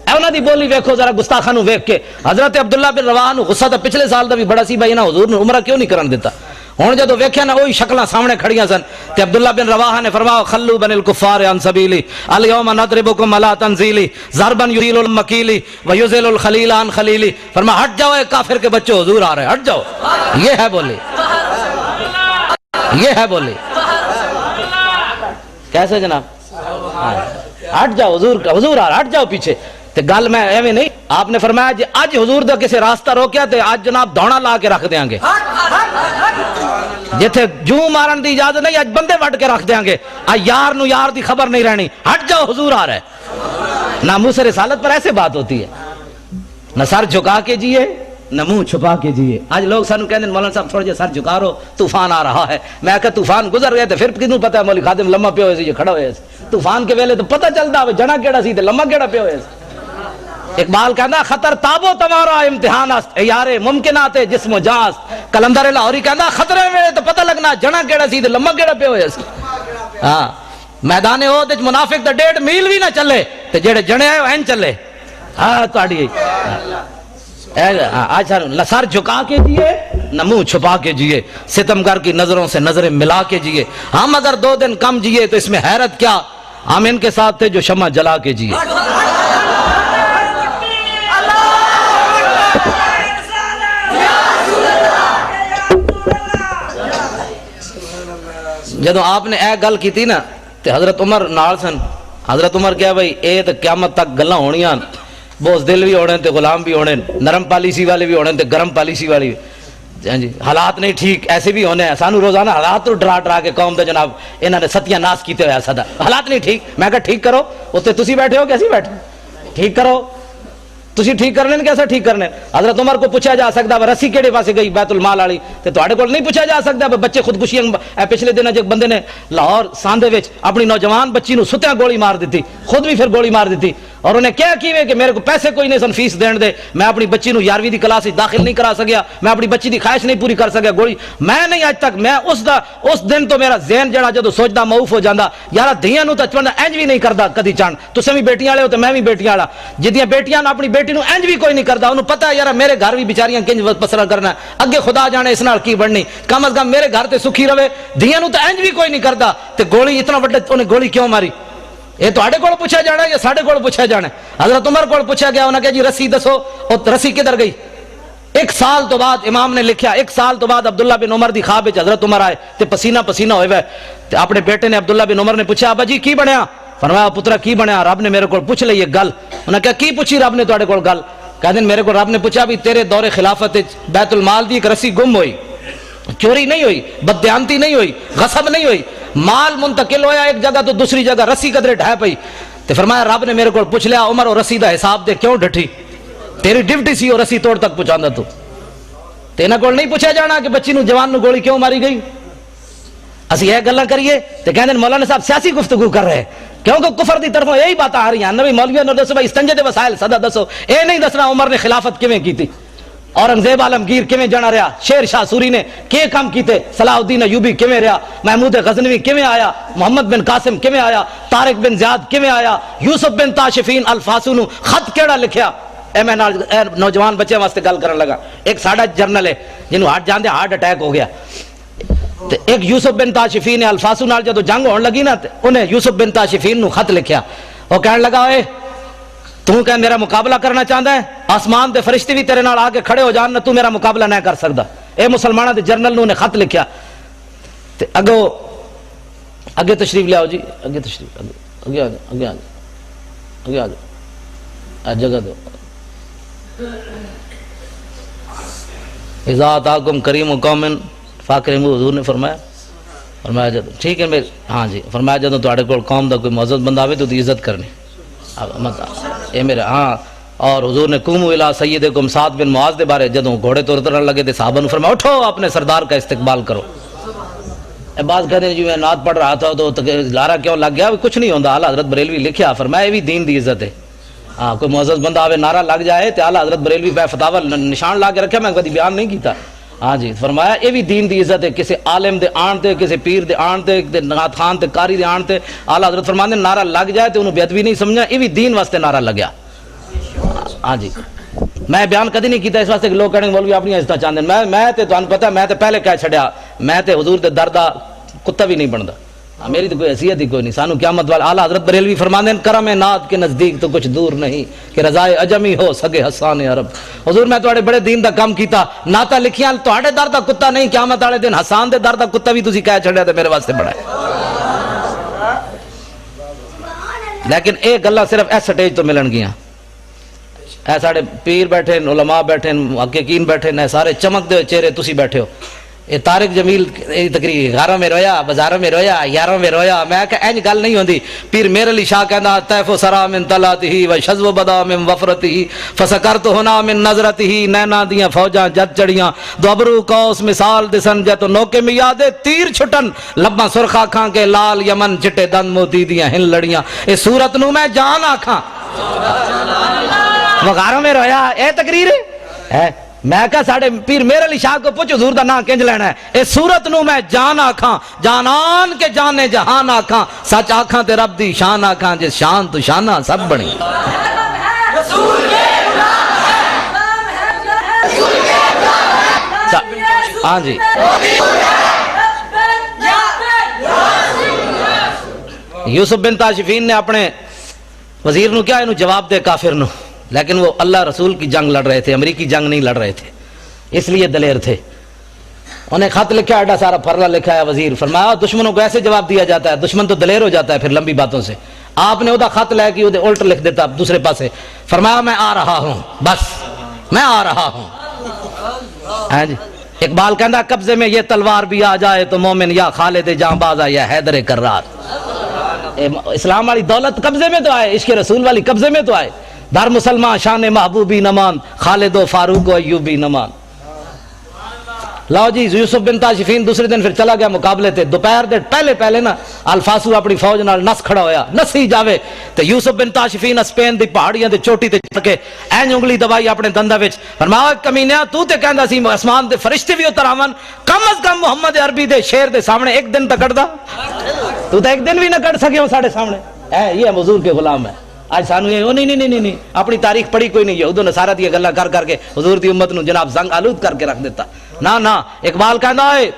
انہاں دی بولی ویکھو ذرا گستاخاں نو ویکھ کے حضرت عبداللہ بن رواح نو غصہ تو پچھلے سال دا بھی بڑا سی بھائی انہاں حضور نے عمرہ کیوں نہیں کرن دیتا ہن جدوں ویکھیا نا وہی شکلاں سامنے کھڑیاں سن تے عبداللہ بن رواح نے فرمایا خلو بن الکفار عن سبیلی اليوم نضربکم علی تنزیلی ضربا یزیل المکیلی ویزل الخلیل عن خلیلی فرمایا ہٹ جاؤ اے کافر کے بچوں حضور آ رہے ہٹ جاؤ یہ ہے بولی یہ ہے بولی کیسے جناب ہٹ جاؤ حضور آ رہا ہٹ جاؤ پیچھے تے گل میں ایویں نہیں آپ نے فرمایا جی اج حضور دا کسی راستہ روکیا تے اج جناب دوڑا لا کے رکھ دیاں گے، جتھے جو مارن دی اجازت نہیں اج بندے وڈ کے رکھ دیاں گے، یار نو یار دی خبر نہیں رہنی، ہٹ جاؤ حضور آ رہا ہے۔ ناموس رسالت پر ایسے بات ہوتی ہے، نہ سر جھکا کے جیے نہ منہ چھپا کے جیے۔ آج لوگ سانو کہندے مولانا صاحب تھوڑا جہا سر جھکا رہو، طوفان آ رہا ہے۔ میں کہا طوفان گزر گئے تے پھر کینوں پتہ ہے مولوی خادم لمحہ پیا ہوئے سی کھڑا ہوئے سی، طوفان کے ویلے تو پتہ چلدا ہوئے جنا کیڑا سی تے لمحہ کیڑا پیا ہوئے سی۔ اقبال کہندا خطر تابو تمہارا امتحان است یارے ممکنات جسم و جان است، کلندر لاہوری کہندا خطرے ویلے تو پتہ لگنا جنا کیڑا سی تے لمحہ کیڑا پیا ہوئے سی۔ ہاں میدان عہد وچ منافق تے 1.5 میل بھی نہ چلے تے جڑے جنے آئے این چلے۔ ہاں تہاڈی آج سر جھکا کے جیے نہ منہ چھپا کے جیے، ستمگر کی نظروں سے نظریں ملا کے جیے۔ ہم اگر 2 دن کم جیے تو اس میں حیرت کیا، ہم ان کے ساتھ تھے جو شمع جلا کے جیے۔ جدو آپ نے اے گل کی تھی نا تے حضرت عمر نال سن، حضرت عمر کیا بھائی اے تے قیامت تک گلاں ہونیاں، بوز دل بھی ہونے تے غلام بھی ہونے، نرم پالیسی والے بھی ہونے تے گرم پالیسی والی بھی، جی حالات نہیں ٹھیک ایسے بھی ہونے ہیں، سانو روزانہ حالات تو ڈرا ڈرا کے قوم دے جناب انہاں نے ستیہ ناس کیتے ہویا صدا حالات نہیں ٹھیک۔ میں کہا ٹھیک کرو، اتنے تسی بیٹھے ہو کیسی بیٹھے ٹھیک کرو، تسی ٹھیک کرنے کیسا ٹھیک کرنے۔ حضرت عمر کو پوچھا جا سکتا ہے رسی کیڑے پاسے گئی بیت المال والی تے تواڈے کول نہیں پوچھا جا سکتا بچے خودکشی۔ پچھلے دن ایک بندے نے لاہور ساندے وچ اپنی نوجوان بچی نو ستیاں گولی مار دیتی، خود بھی پھر گولی مار دیتی، اور انہیں کیا کیوے کہ میرے کو پیسے کوئی نہیں سن فیس دین دے، میں اپنی بچی نو 11ویں دی کلاس داخل نہیں کرا سکیا، میں اپنی بچی دی خواہش نہیں پوری کر سکیا، گولی میں نہیں اج تک میں اس دن تو میرا ذہن جڑا جدو سوچدا معوف ہو جاندا یار دھیاں نو تے چوندا انج بھی نہیں کردا کدی چان، تسیں بھی بیٹیاں والے ہو تے میں بھی بیٹیاں والا، جدیاں بیٹیاں نو اپنی بیٹی نو انج بھی کوئی نہیں کردا، انہوں پتہ ہے یار میرے گھر بھی بیچاریاں کنج پسرا کرنا ہے، اگے خدا جانے اس نال کی بننی، کم از کم میرے گھر تے سکھی رہے، دھیاں نو تے انج بھی کوئی نہیں کردا، تے گولی اتنا وڈا انہیں گولی کیوں ماری؟ یہ تواڈے کول پوچھا جانا ہے یا ساڈے کول پوچھا جانا ہے؟ حضرت عمر کول پوچھا گیا، انہاں کہا جی رسی دسو، اور رسی کدھر گئی؟ 1 سال تو بعد امام نے لکھیا 1 سال تو بعد عبداللہ بن عمر دی خواب وچ حضرت عمر آئے تے پسینہ پسینہ ہوئے ہوئے تے اپنے بیٹے نے عبداللہ بن عمر نے پوچھا ابا جی کی بنیا؟ فرمایا پترا کی بنیا؟ رب نے میرے کول پوچھ لئی ایک گل۔ انہاں کہا کی پوچھی رب نے تواڈے کول گل؟ کہندے میرے کو رب نے پوچھا بھی تیرے دور خلافت بیت المال دی ایک رسی گم ہوئی، چوری نہیں ہوئی، بددیانتی نہیں ہوئی، غصب نہیں ہوئی، مال منتقل ہویا ایک جگہ تو دوسری جگہ، رسی قدرے ڈھائے پئی تے فرمایا رب نے میرے کو پوچھ لیا عمر اور رسی دا حساب دے کیوں ڈٹھی؟ تیری ڈیوٹی سی اور رسی توڑ تک پہنچاندا تو تینا کول نہیں پوچھا جانا کہ بچی نو جوان نو گولی کیوں ماری گئی؟ اسی یہ گلاں کریے تے کہندے مولانا صاحب سیاسی گفتگو کر رہے ہیں کیونکہ کفر دی طرفوں یہی باتیں آ رہی ہیں، نبی مولویوں نے دسو بھائی استنجے دے وسائل صدا دسو، اے نہیں دسنا عمر نے خلافت کیویں کیتی، اورنگزیب عالمگیر کیویں جانا رہا، شیر شاہ سوری نے کیے کام کیتے، صلاح الدین ایوبی کیویں رہا، محمود غزنوی کیویں آیا، محمد بن قاسم کیویں آیا، طارق بن زیاد کیویں آیا، یوسف بن تاشفین الفاسو نو خط کیڑا لکھیا۔ اے میں نوجوان بچے واسطے گل کرن لگا، ایک ساڈا جرنل ہے جنوں ہارٹ جاندے ہارٹ اٹیک ہو گیا، تے ایک یوسف بن تاشفین الفاسو نال جدو جنگ ہون لگی نا تے انہیں یوسف بن تاشفین نو خط لکھیا، وہ کہن لگا اے تو کہ میرا مقابلہ کرنا چاہتا ہے، آسمان دے فرشتے بھی تیرے نال آ کے کھڑے ہو جان نہ تو میرا مقابلہ نہ کر سکتا۔ اے مسلمانہ دے جرنل نو نے خط لکھیا تے اگے تشریف لے آؤ جی، اگے تشریف اگے آ جاؤ، اگے آ جاؤ، اگے آ جاؤ، جگہ دو۔ اذا آتاکم کریم قوم فاکرموا، حضور نے فرمایا جب ٹھیک ہے ہاں جی، فرمایا جب تواڈے کول قوم دا کوئی معزز بندہ آوے تو عزت کرنی مت اے میرے ہاں۔ اور حضور نے قوموا الی سیدکم سعد بن معاذ دے بارے جدوں گھوڑے تو اترن لگے تے صحابہ نے فرمایا اٹھو اپنے سردار کا استقبال کرو۔ اے بعض کہتے ہیں جی میں نعت پڑھ رہا تھا تو لارا کیوں لگ گیا؟ کچھ نہیں ہوندا، اعلیٰ حضرت بریلوی لکھیا فرمایا یہ بھی دین دی عزت ہے۔ ہاں کوئی معزز بندہ آوے نعرہ لگ جائے تے اعلیٰ حضرت بریلوی پہ فتاوی نشان لا کے رکھا، میں کبھی بیان نہیں کیتا۔ ہاں جی فرمایا یہ بھی دین دی عزت ہے، کسی عالم دے آن تے کسی پیر دے آن تے نعت خان تے قاری دے آن تے اعلیٰ حضرت فرماندے نعرہ لگ جائے تے انہوں بے ادبی نہیں سمجھا، یہ بھی دین واسطے نعرہ لگیا۔ ہاں جی میں بیان کدی نہیں کیتا اس واسطے کہ لوگ کہنے مولوی اپنی عزت چاہتے ہیں، میں تے تانوں پتہ میں تے پہلے کہہ چھڈیا میں تے حضور دے در دا کتا بھی نہیں بندا، میری تو کوئی حیثیت ہی کوئی نہیں، سانو قیامت والا اعلیٰ حضرت بریلوی فرماندے ہیں کرم نعت کے نزدیک تو کچھ دور نہیں کہ رضائے عجمی ہو سگے حسان عرب۔ حضور میں تواڈے بڑے دین دا کام کیتا، نعتاں لکھیاں تواڈے در دا کتا نہیں، قیامت والے دن حسان دے در دا کتا بھی تسی کہہ چھڈیا تے میرے واسطے بڑا ہے۔ لیکن اے گلاں صرف اس سٹیج تو ملن گیاں، اے ساڑے پیر بیٹھے علماء بیٹھے محققین بیٹھے نے سارے چمک دے چہرے تسی بیٹھے ہو. یہ طارق جمیل تقریر گھروں میں رویا بازاروں میں رویا یاروں میں رویا. میں کہ اینج گل نہیں ہوندی. پیر میر علی شاہ کہندا طیف و سرا من طلعته و شذ و بدا من وفرته فسکرت هنا من نظرته نینا دیاں فوجاں جد چڑیاں دو ابرو قوس مثال دسن جت نوکے میں یاد تیر چھٹن لباں سرخ آکھاں کے لال یمن چٹے دند موتی دیاں ہن لڑیاں. اس صورت نو میں جان آکھاں وہ گھروں میں رویا. اے تقریر ہے. میں کہا ساڑھے پیر میرے علی شاہ کو پوچھ حضور دا نا کنج لینا ہے. اس صورت نو میں جان آکھاں جانان کے جانے جہان آکھاں سچ آکھاں تے رب دی شان آکھاں جس شان تو شانہ سب بڑی. ہاں جی یوسف بن تاشفین نے اپنے وزیر نو کیا انہوں جواب دے کافر نو، لیکن وہ اللہ رسول کی جنگ لڑ رہے تھے، امریکی جنگ نہیں لڑ رہے تھے، اس لیے دلیر تھے. انہیں خط لکھا ایڈا سارا پھرلا لکھا ہے وزیر. فرمایا دشمنوں کو ایسے جواب دیا جاتا ہے، دشمن تو دلیر ہو جاتا ہے پھر لمبی باتوں سے. آپ نے ادا خط لے کے ادھے الٹ لکھ دیتا دوسرے پاسے. فرمایا میں آ رہا ہوں، بس میں آ رہا ہوں. ہاں جی اقبال کہندا قبضے میں یہ تلوار بھی آ جائے تو مومن یا خالد جاں باز یا حیدر کرار. اسلام والی دولت قبضے میں تو آئے، عشق رسول والی قبضے میں تو آئے. در مسلمان شان محبوبی نمان خالد و فاروق و ایوبی نمان. لاؤ جی یوسف بن تاشفین دوسرے دن پھر چلا گیا مقابلے تے. دوپہر دے پہلے نا الفاسو اپنی فوج نال نس کھڑا ہویا، نسی جاوے تے یوسف بن تاشفین اسپین دی پہاڑیاں تے چوٹی تے چڑھ کے این انگلی دبائی اپنے دندا وچ. فرمایا کمینیا تو تے کہندا سی آسمان دے فرشتے بھی اتراون، کم از کم محمد عربی دے شیر دے سامنے ایک دن تک کٹدا. تو تے ایک دن بھی نہ کٹ سکے ہو ساڑھے سامنے. یہ حضور کے غلام ہے. آج سانو یہ نہیں اپنی تاریخ پڑھی کوئی نہیں. یہود و نصارہ دی گلاں کر کے حضور دی امت نو جناب زنگ آلود کر کے رکھ دیتا. نا اقبال کہندا ہے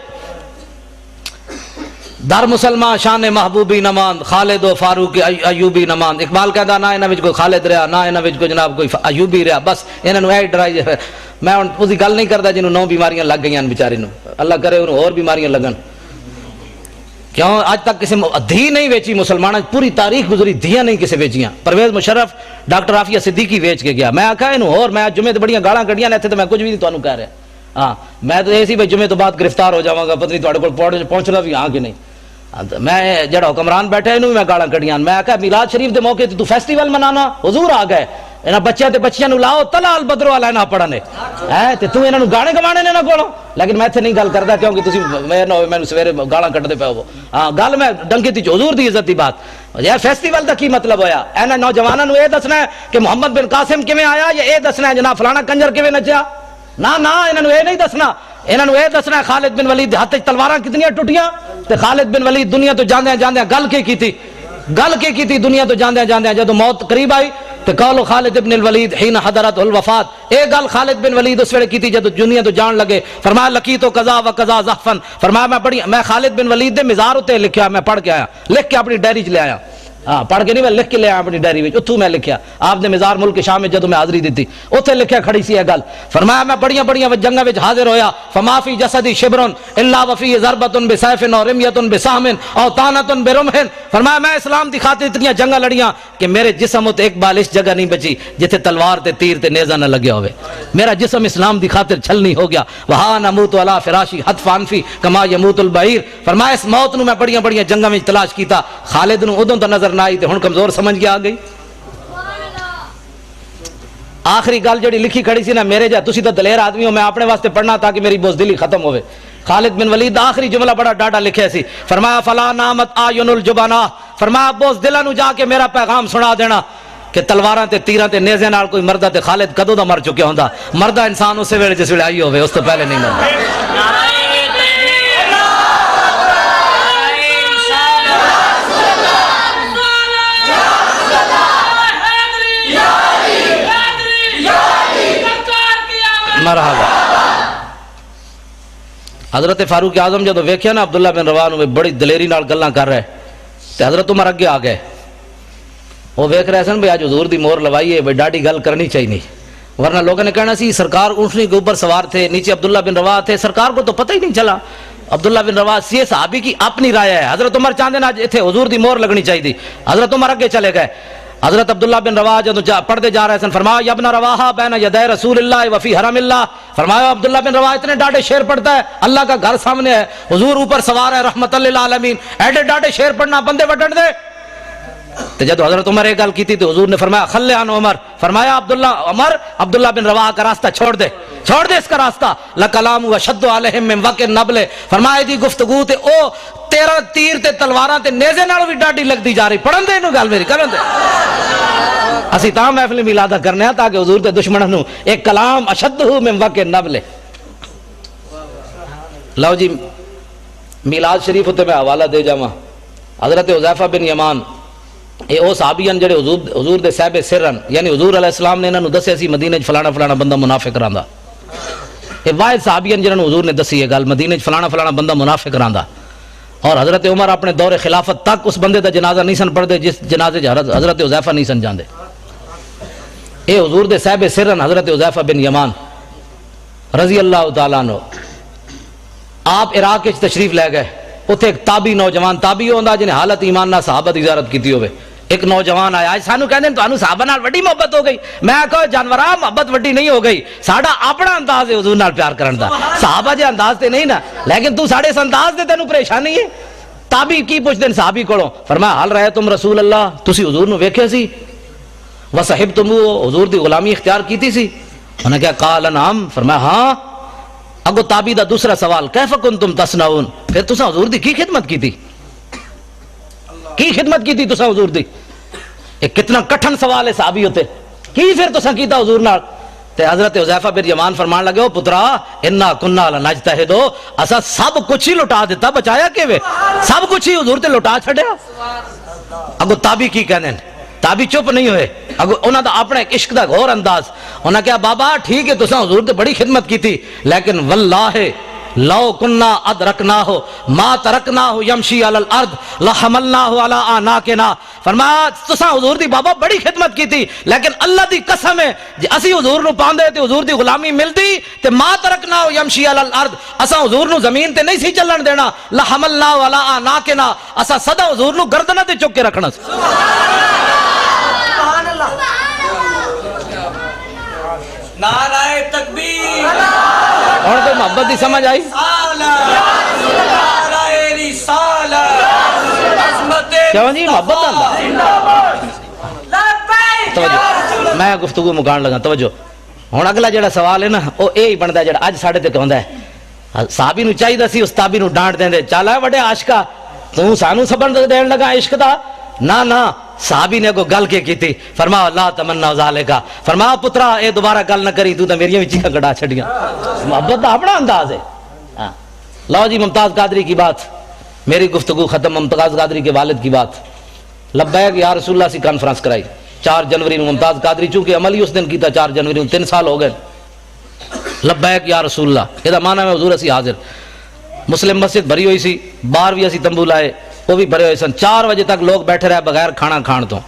در مسلمان شان محبوبی نمان خالد و فاروق ایوبی نمان. اقبال کہندا نہ انہاں وچ کوئی خالد رہا نہ انہاں وچ کوئی جناب کوئی ایوبی رہا، بس انہاں نو اے ڈرائی. میں ہن اس دی گل نہیں کردا جنوں 9 بیماریاں لگ گئیاں بیچارے نو، اللہ کرے انہوں اور بیماریاں لگن. کیوں آج تک کسی دھی نہیں ویچی مسلمانوں، پوری تاریخ گزری دھیاں نہیں کسی ویچیاں. پرویز مشرف ڈاکٹر عافیہ صدیقی ویچ کے گیا. میں آکھا انہوں اور میں جمعے تو بڑیاں گالاں کڈیاں نے، تو میں کچھ بھی نہیں تانوں کہہ رہا. ہاں میں تو ایسی بھائی جمعے تو بعد گرفتار ہو جاواں گا، پتہ نہیں تواڈے کول پہنچنا بھی ہاں کہ نہیں. میں جڑا حکمران بیٹھا انہوں میں گالاں کڈیاں. میں آکھا میلاد شریف دے موقع تے تو فیسٹیول منانا، حضور آ گئے انہاں بچیاں تے بچیاں نو لاؤ تلا البدر والا نہ پڑھنے تے تو انہاں نو گانے گوانے نے نہ کولو. لیکن میں ایتھے نہیں گل کردا کیونکہ تسی میں سویرے گالاں کڈدے پے ہو. ہاں گل میں ڈنگی تے حضور دی عزت دی بات. یار فیسٹیول دا کی مطلب ہویا؟ انہاں نوجواناں نو اے دسنا ہے کہ محمد بن قاسم کیویں آیا، یا اے دسنا ہے جناب فلانا کنجر کیویں نچیا؟ نہ انہاں نو اے نہیں دسنا. انہاں نو اے دسنا ہے خالد بن ولید ہاتھ وچ تلواراں کتنیاں ٹٹیاں تے خالد بن ولید دنیا تو جاندیاں گل کی کیتی دنیا تو جاندیاں جدوں موت قریب آئی تو قالو خالد بن الولید حین حضرت الوفات. اے گل خالد بن ولید اس ویلے کیتی جدوں دنیا تو جان لگے. فرمایا لکی تو قضا و قضا زحفن. فرمایا میں خالد بن ولید دے مزار تے لکھیا، میں پڑھ کے آیا، لکھ کے اپنی ڈائری چ لے آیا. ہاں پڑھ کے نہیں، میں لکھ کے لے آیا اپنی ڈائری وچ. اتھوں میں لکھیا آپ نے مزار ملک شام میں جدوں میں حاضری دیتی اوتھے لکھیا کھڑی سی یہ گل. فرمایا میں بڑیاں جنگاں وچ حاضر ہویا. فما فی جسدی شبرن الا وفی ضربۃ بسیف و رمیۃ بسہم او طعنۃ برمح. فرمایا میں اسلام دی خاطر اتنی جنگاں لڑیاں کہ میرے جسم تے ایک بالش جگہ نہیں بچی جتھے تلوار تے تیر تے نیزہ نہ لگیا ہوئے. میرا جسم اسلام دی خاطر چھلنی ہو گیا. وہاں نموت علی فراشی حتف انفی کما یموت البعیر. فرمایا اس موت نو میں بڑیاں جنگاں وچ تلاش کیتا. خالد نو ادوں تو نظر نہ آئی تے ہن کمزور سمجھ کے آ گئی. آخری گل جڑی لکھی کھڑی سی نا میرے جا تسی تو دلیر آدمی ہو، میں اپنے واسطے پڑھنا تاکہ میری بزدلی ختم ہوئے. خالد بن ولید آخری جملہ بڑا ڈاڈا لکھے سی. فرمایا فلا نامت آیون الجبنا. فرمایا بزدلاں نو جا کے میرا پیغام سنا دینا کہ تلواراں تے تیراں تے نیزے نال کوئی مردہ تے خالد کدوں دا مر چکیا ہوندا. مردہ انسان اسے ویلے جس ویلے آئی ہوئے، اس تو پہلے نہیں مردا. مرحبا. حضرت فاروق اعظم جدو ویکھیا نا عبداللہ بن رواح نو بڑی دلیری نال گلاں کر رہے تے حضرت عمر اگے آ گئے. وہ ویکھ رہے سن بھئی آج حضور دی مہر لوائی ہے، بھئی ڈاڈی گل کرنی چاہیے، ورنہ لوگوں نے کہنا سی سرکار اونٹنی کے اوپر سوار تھے، نیچے عبداللہ بن رواح تھے، سرکار کو تو پتہ ہی نہیں چلا. عبداللہ بن رواح یہ صحابی کی اپنی رائے ہے. حضرت عمر چاہتے نا آج اتنے حضور دی مہر لگنی چاہیے. حضرت عمر اگے چلے گئے. حضرت عبداللہ بن رواحہ جب پڑھتے جا رہے سن فرمایا یا ابن رواحہ بین یدی رسول اللہ وفی حرم اللہ، فرمایا عبداللہ بن رواحہ اتنے ڈاٹے شعر پڑھتا ہے، اللہ کا گھر سامنے ہے، حضور اوپر سوار ہے رحمت للعالمین، ایڈے ڈاٹے شعر پڑھنا بندے وڈن دے۔ تو جب حضرت عمر ایک گل کی تھی تو حضور نے فرمایا خلی عن عمر، فرمایا عبداللہ بن رواحہ کا راستہ چھوڑ دے اس کا راستہ، لکلام وشد علیہم من وقع النبل، فرمایا دی گفتگو تے او تیرا تیر تے تلواراں تے نیزے نال بھی ڈاڈی لگدی جا رہی، پڑھن دے انہوں گل میری کرن دے۔ اسی تاں محفل میلادہ کرنے ہیں تاکہ حضور تے دشمنوں نو ایک کلام اشد من وقع النبل۔ لو جی میلاد شریف تے میں حوالہ دے جاواں، حضرت حذیفہ بن یمان اے او صحابی ہیں جڑے حضور دے صاحب سرن، یعنی حضور علیہ السلام نے انہاں نو دسیا سی مدینے وچ فلانا فلانا بندہ منافق رہندا، اے واحد صحابی ہیں جنہاں نو حضور نے دسی ہے گل مدینے وچ فلانا فلانا بندہ منافق رہندا، اور حضرت عمر اپنے دور خلافت تک اس بندے دا جنازہ نہیں سن پڑھدے جس جنازے حضرت حذیفہ نہیں سن جاندے۔ اے حضور دے صاحب سرن حضرت حذیفہ بن یمان رضی اللہ تعالیٰ عنہ، آپ عراق وچ تشریف لے گئے، اتنے ایک تابی نوجوان تابی ہوندا جنہیں حالت ایمان نہ صحابہ دی زیارت کیتی ہوئے، ایک نوجوان آیا آج سانو کہندے تانوں صحابہ نال وڈی محبت ہو گئی، میں کہا جانوراں محبت وڈی نہیں ہو گئی، ساڈا اپنا انداز ہے حضور نال پیار کرن دا، صحابہ جے انداز تے نہیں نا، لیکن تو ساڈے اس انداز تے تینوں پریشانی ہے۔ تابی کی پوچھدے صحابی کولوں، فرمایا حل رہے تم رسول اللہ، تسی حضور نو ویکھیا سی، وصحبتم حضور دی غلامی اختیار کیتی سی؟ انہاں کہا قال نعم، فرمایا ہاں۔ اگو تابی دا دوسرا سوال کیف کنتم تصنعون، پھر تساں حضور دی کی خدمت کی تھی، کی خدمت کی تھی تساں حضور دی؟ ایک کتنا کٹھن سوال ہے صحابی ہوتے، کی پھر تساں کیتا حضور نال؟ تے حضرت حذیفہ بن یمان فرمان لگے او پترا انا کنا لنجتہدو، اسا سب کچھ ہی لٹا دیتا، بچایا کیویں؟ سب کچھ ہی حضور تے لٹا چھڈیا۔ اگو تابی کی کہنے تابی چپ نہیں ہوئے، اگو انہاں دا اپنا ایک عشق دا غور انداز، انہاں کہا بابا ٹھیک ہے تساں حضور تے بڑی خدمت کی تھی، لیکن واللہ لو کننا ادرکناہ ما ترکناہ یمشی علی الارض لحملناہ علی اعناقنا، فرمایا تساں حضور دی بابا بڑی خدمت کی تھی، لیکن اللہ دی قسم ہے جی اسی حضور نو پاندے تے حضور دی غلامی ملدی تے ما ترکناہ یمشی علی الارض، اساں حضور نو زمین تے نہیں سی چلن دینا، لحملناہ علی اعناقنا، اساں سدا حضور نو گردناں تے چک کے رکھنا سی۔ نعرہ تکبیر، اور کوئی محبت دی سمجھ آئی؟ نعرہ رسالت، عظمت کیوں جی محبت آندا؟ توجہ میں گفتگو مکان لگا، توجہ ہن اگلا جڑا سوال ہے نا وہ اے ہی بندا جڑا اج ساڈے تے کہندا ہے صحابی نو چاہیدا سی اس تابی نو ڈانٹ دیندے، چل اے وڈے عاشقا تو سانو سبق دین لگا عشق دا، نہ صحابی نے کو گل کے کیتی، فرمایا لا تمنا ذالک، فرمایا پترا اے دوبارہ گل نہ کری، تو تے میریاں وچ چیخاں کڈا چھڈیاں، محبت دا اپنا انداز ہے۔ لو جی ممتاز قادری کی بات، میری گفتگو ختم، ممتاز قادری کے والد کی بات، لبیک یا رسول اللہ سی کانفرنس کرائی 4 جنوری نو، ممتاز قادری چونکہ عمل ہی اس دن کیتا 4 جنوری نو، 3 سال ہو گئے، لبیک یا رسول اللہ یہ معنی ہے حضور اسی حاضر، مسلم مسجد بھری ہوئی سی، باہر بھی اسی تمبو لائے وہ بھی بھرے ہوئے سن، 4 بجے تک لوگ بیٹھے رہے بغیر کھانا کھان تو،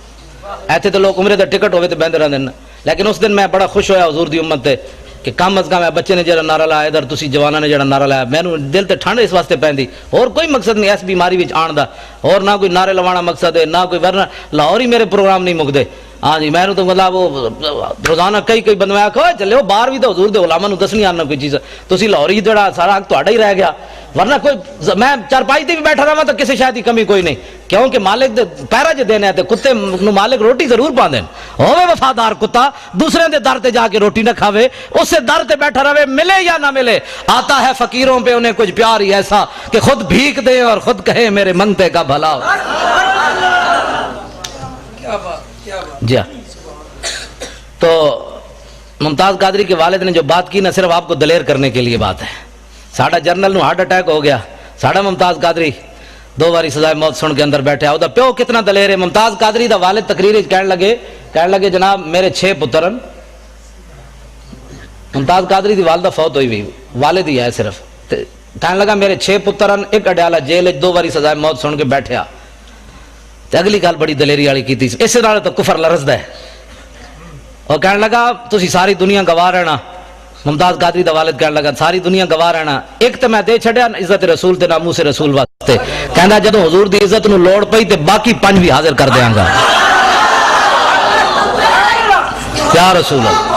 ایتھے تو لوگ عمرے دے ٹکٹ ہوئے تو بہندے رہندے، لیکن اس دن میں بڑا خوش ہویا حضور دی امت تے کہ کم از کم ہے بچے نے جڑا نعرہ لایا ادھر تسی جواناں نے جڑا نعرہ لایا، مینوں دل تے ٹھنڈ اس واسطے پیندی، اور کوئی مقصد نہیں اس بیماری وچ آن دا، اور نہ کوئی نعرے لوانا مقصد ہے، نہ کوئی، ورنہ لاہور ہی میرے پروگرام نہیں مکدے، ہاں جی میں تو مطلب وہ روزانہ کئی بندے میں آکھو چلے باہر بھی تو حضور دے غلاماں نوں دسنی آنا کوئی چیز، تسی لاہور ہی جڑا سارا حق تہاڈا ہی رہ گیا، ورنہ کوئی میں چارپائی تے بھی بیٹھا رہا تو کسی شاید کی کمی کوئی نہیں، کیونکہ مالک دے پیرا جے دینے تے کتے نو مالک روٹی ضرور پاندے، ہوے وفادار کتا دوسرے دے در تے جا کے روٹی نہ کھاوے، اس سے در تے بیٹھا رہے ملے یا نہ ملے، آتا ہے فقیروں پہ انہیں کچھ پیار ہی ایسا کہ خود بھیک دے اور خود کہے میرے منگتے کا بھلا ہو۔ جی ہاں، تو ممتاز قادری کے والد نے جو بات کی نہ صرف آپ کو دلیر کرنے کے لیے بات ہے، ساڑھا جرنل نو ہارٹ اٹیک ہو گیا، ساڑھا ممتاز قادری 2 باری سزائے موت سن کے اندر بیٹھے، او دا پیو کتنا دلیر ہے، ممتاز قادری دا والد تقریر کہنے لگے جناب میرے 6 پترن، ممتاز قادری دی والدہ فوت ہوئی ہوئی، والد ہی ہے صرف، کہنے لگا میرے 6 پترن، ایک اڈیالہ جیل 2 باری سزائے موت سن کے بیٹھیا، اگلی گل بڑی دلیری والی کی تھی، اس نال تو کفر لرزدا ہے، اور کہنے لگا تسی ساری دنیا گواہ رہنا، ممتاز قادری دا والد کہنے لگا ساری دنیا گواہ رہنا، ایک تے میں دے چھڑیا عزت رسول تے ناموس رسول واسطے، کہندا جدوں حضور دی عزت نو لوڑ پئی تے باقی 5 بھی حاضر کر دیاں گا۔ یا رسول اللہ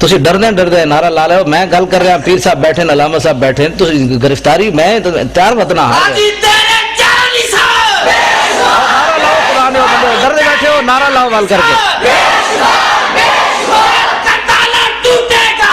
تسی ڈردے نعرہ لا لے میں گل کر رہا پیر صاحب بیٹھے علامہ صاحب بیٹھے تسی گرفتاری میں تیار وطنہ حاجی تیرے چار نثار ڈردے بیٹھے ہو نعرہ لاؤ وال کر کے کتانا ٹوٹے گا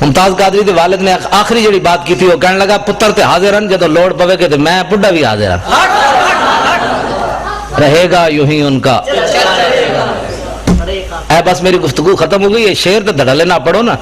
ممتاز قادری دے والد نے آخری جڑی بات کی تھی وہ کہنے لگا پتر تے حاضر ہیں جدو لوڑ پوے کہ میں بڈھا بھی حاضر ہوں رہے گا یوں ہی ان کا اے بس میری گفتگو ختم ہو گئی یہ شعر تے دھڑلے نہ پڑھو نا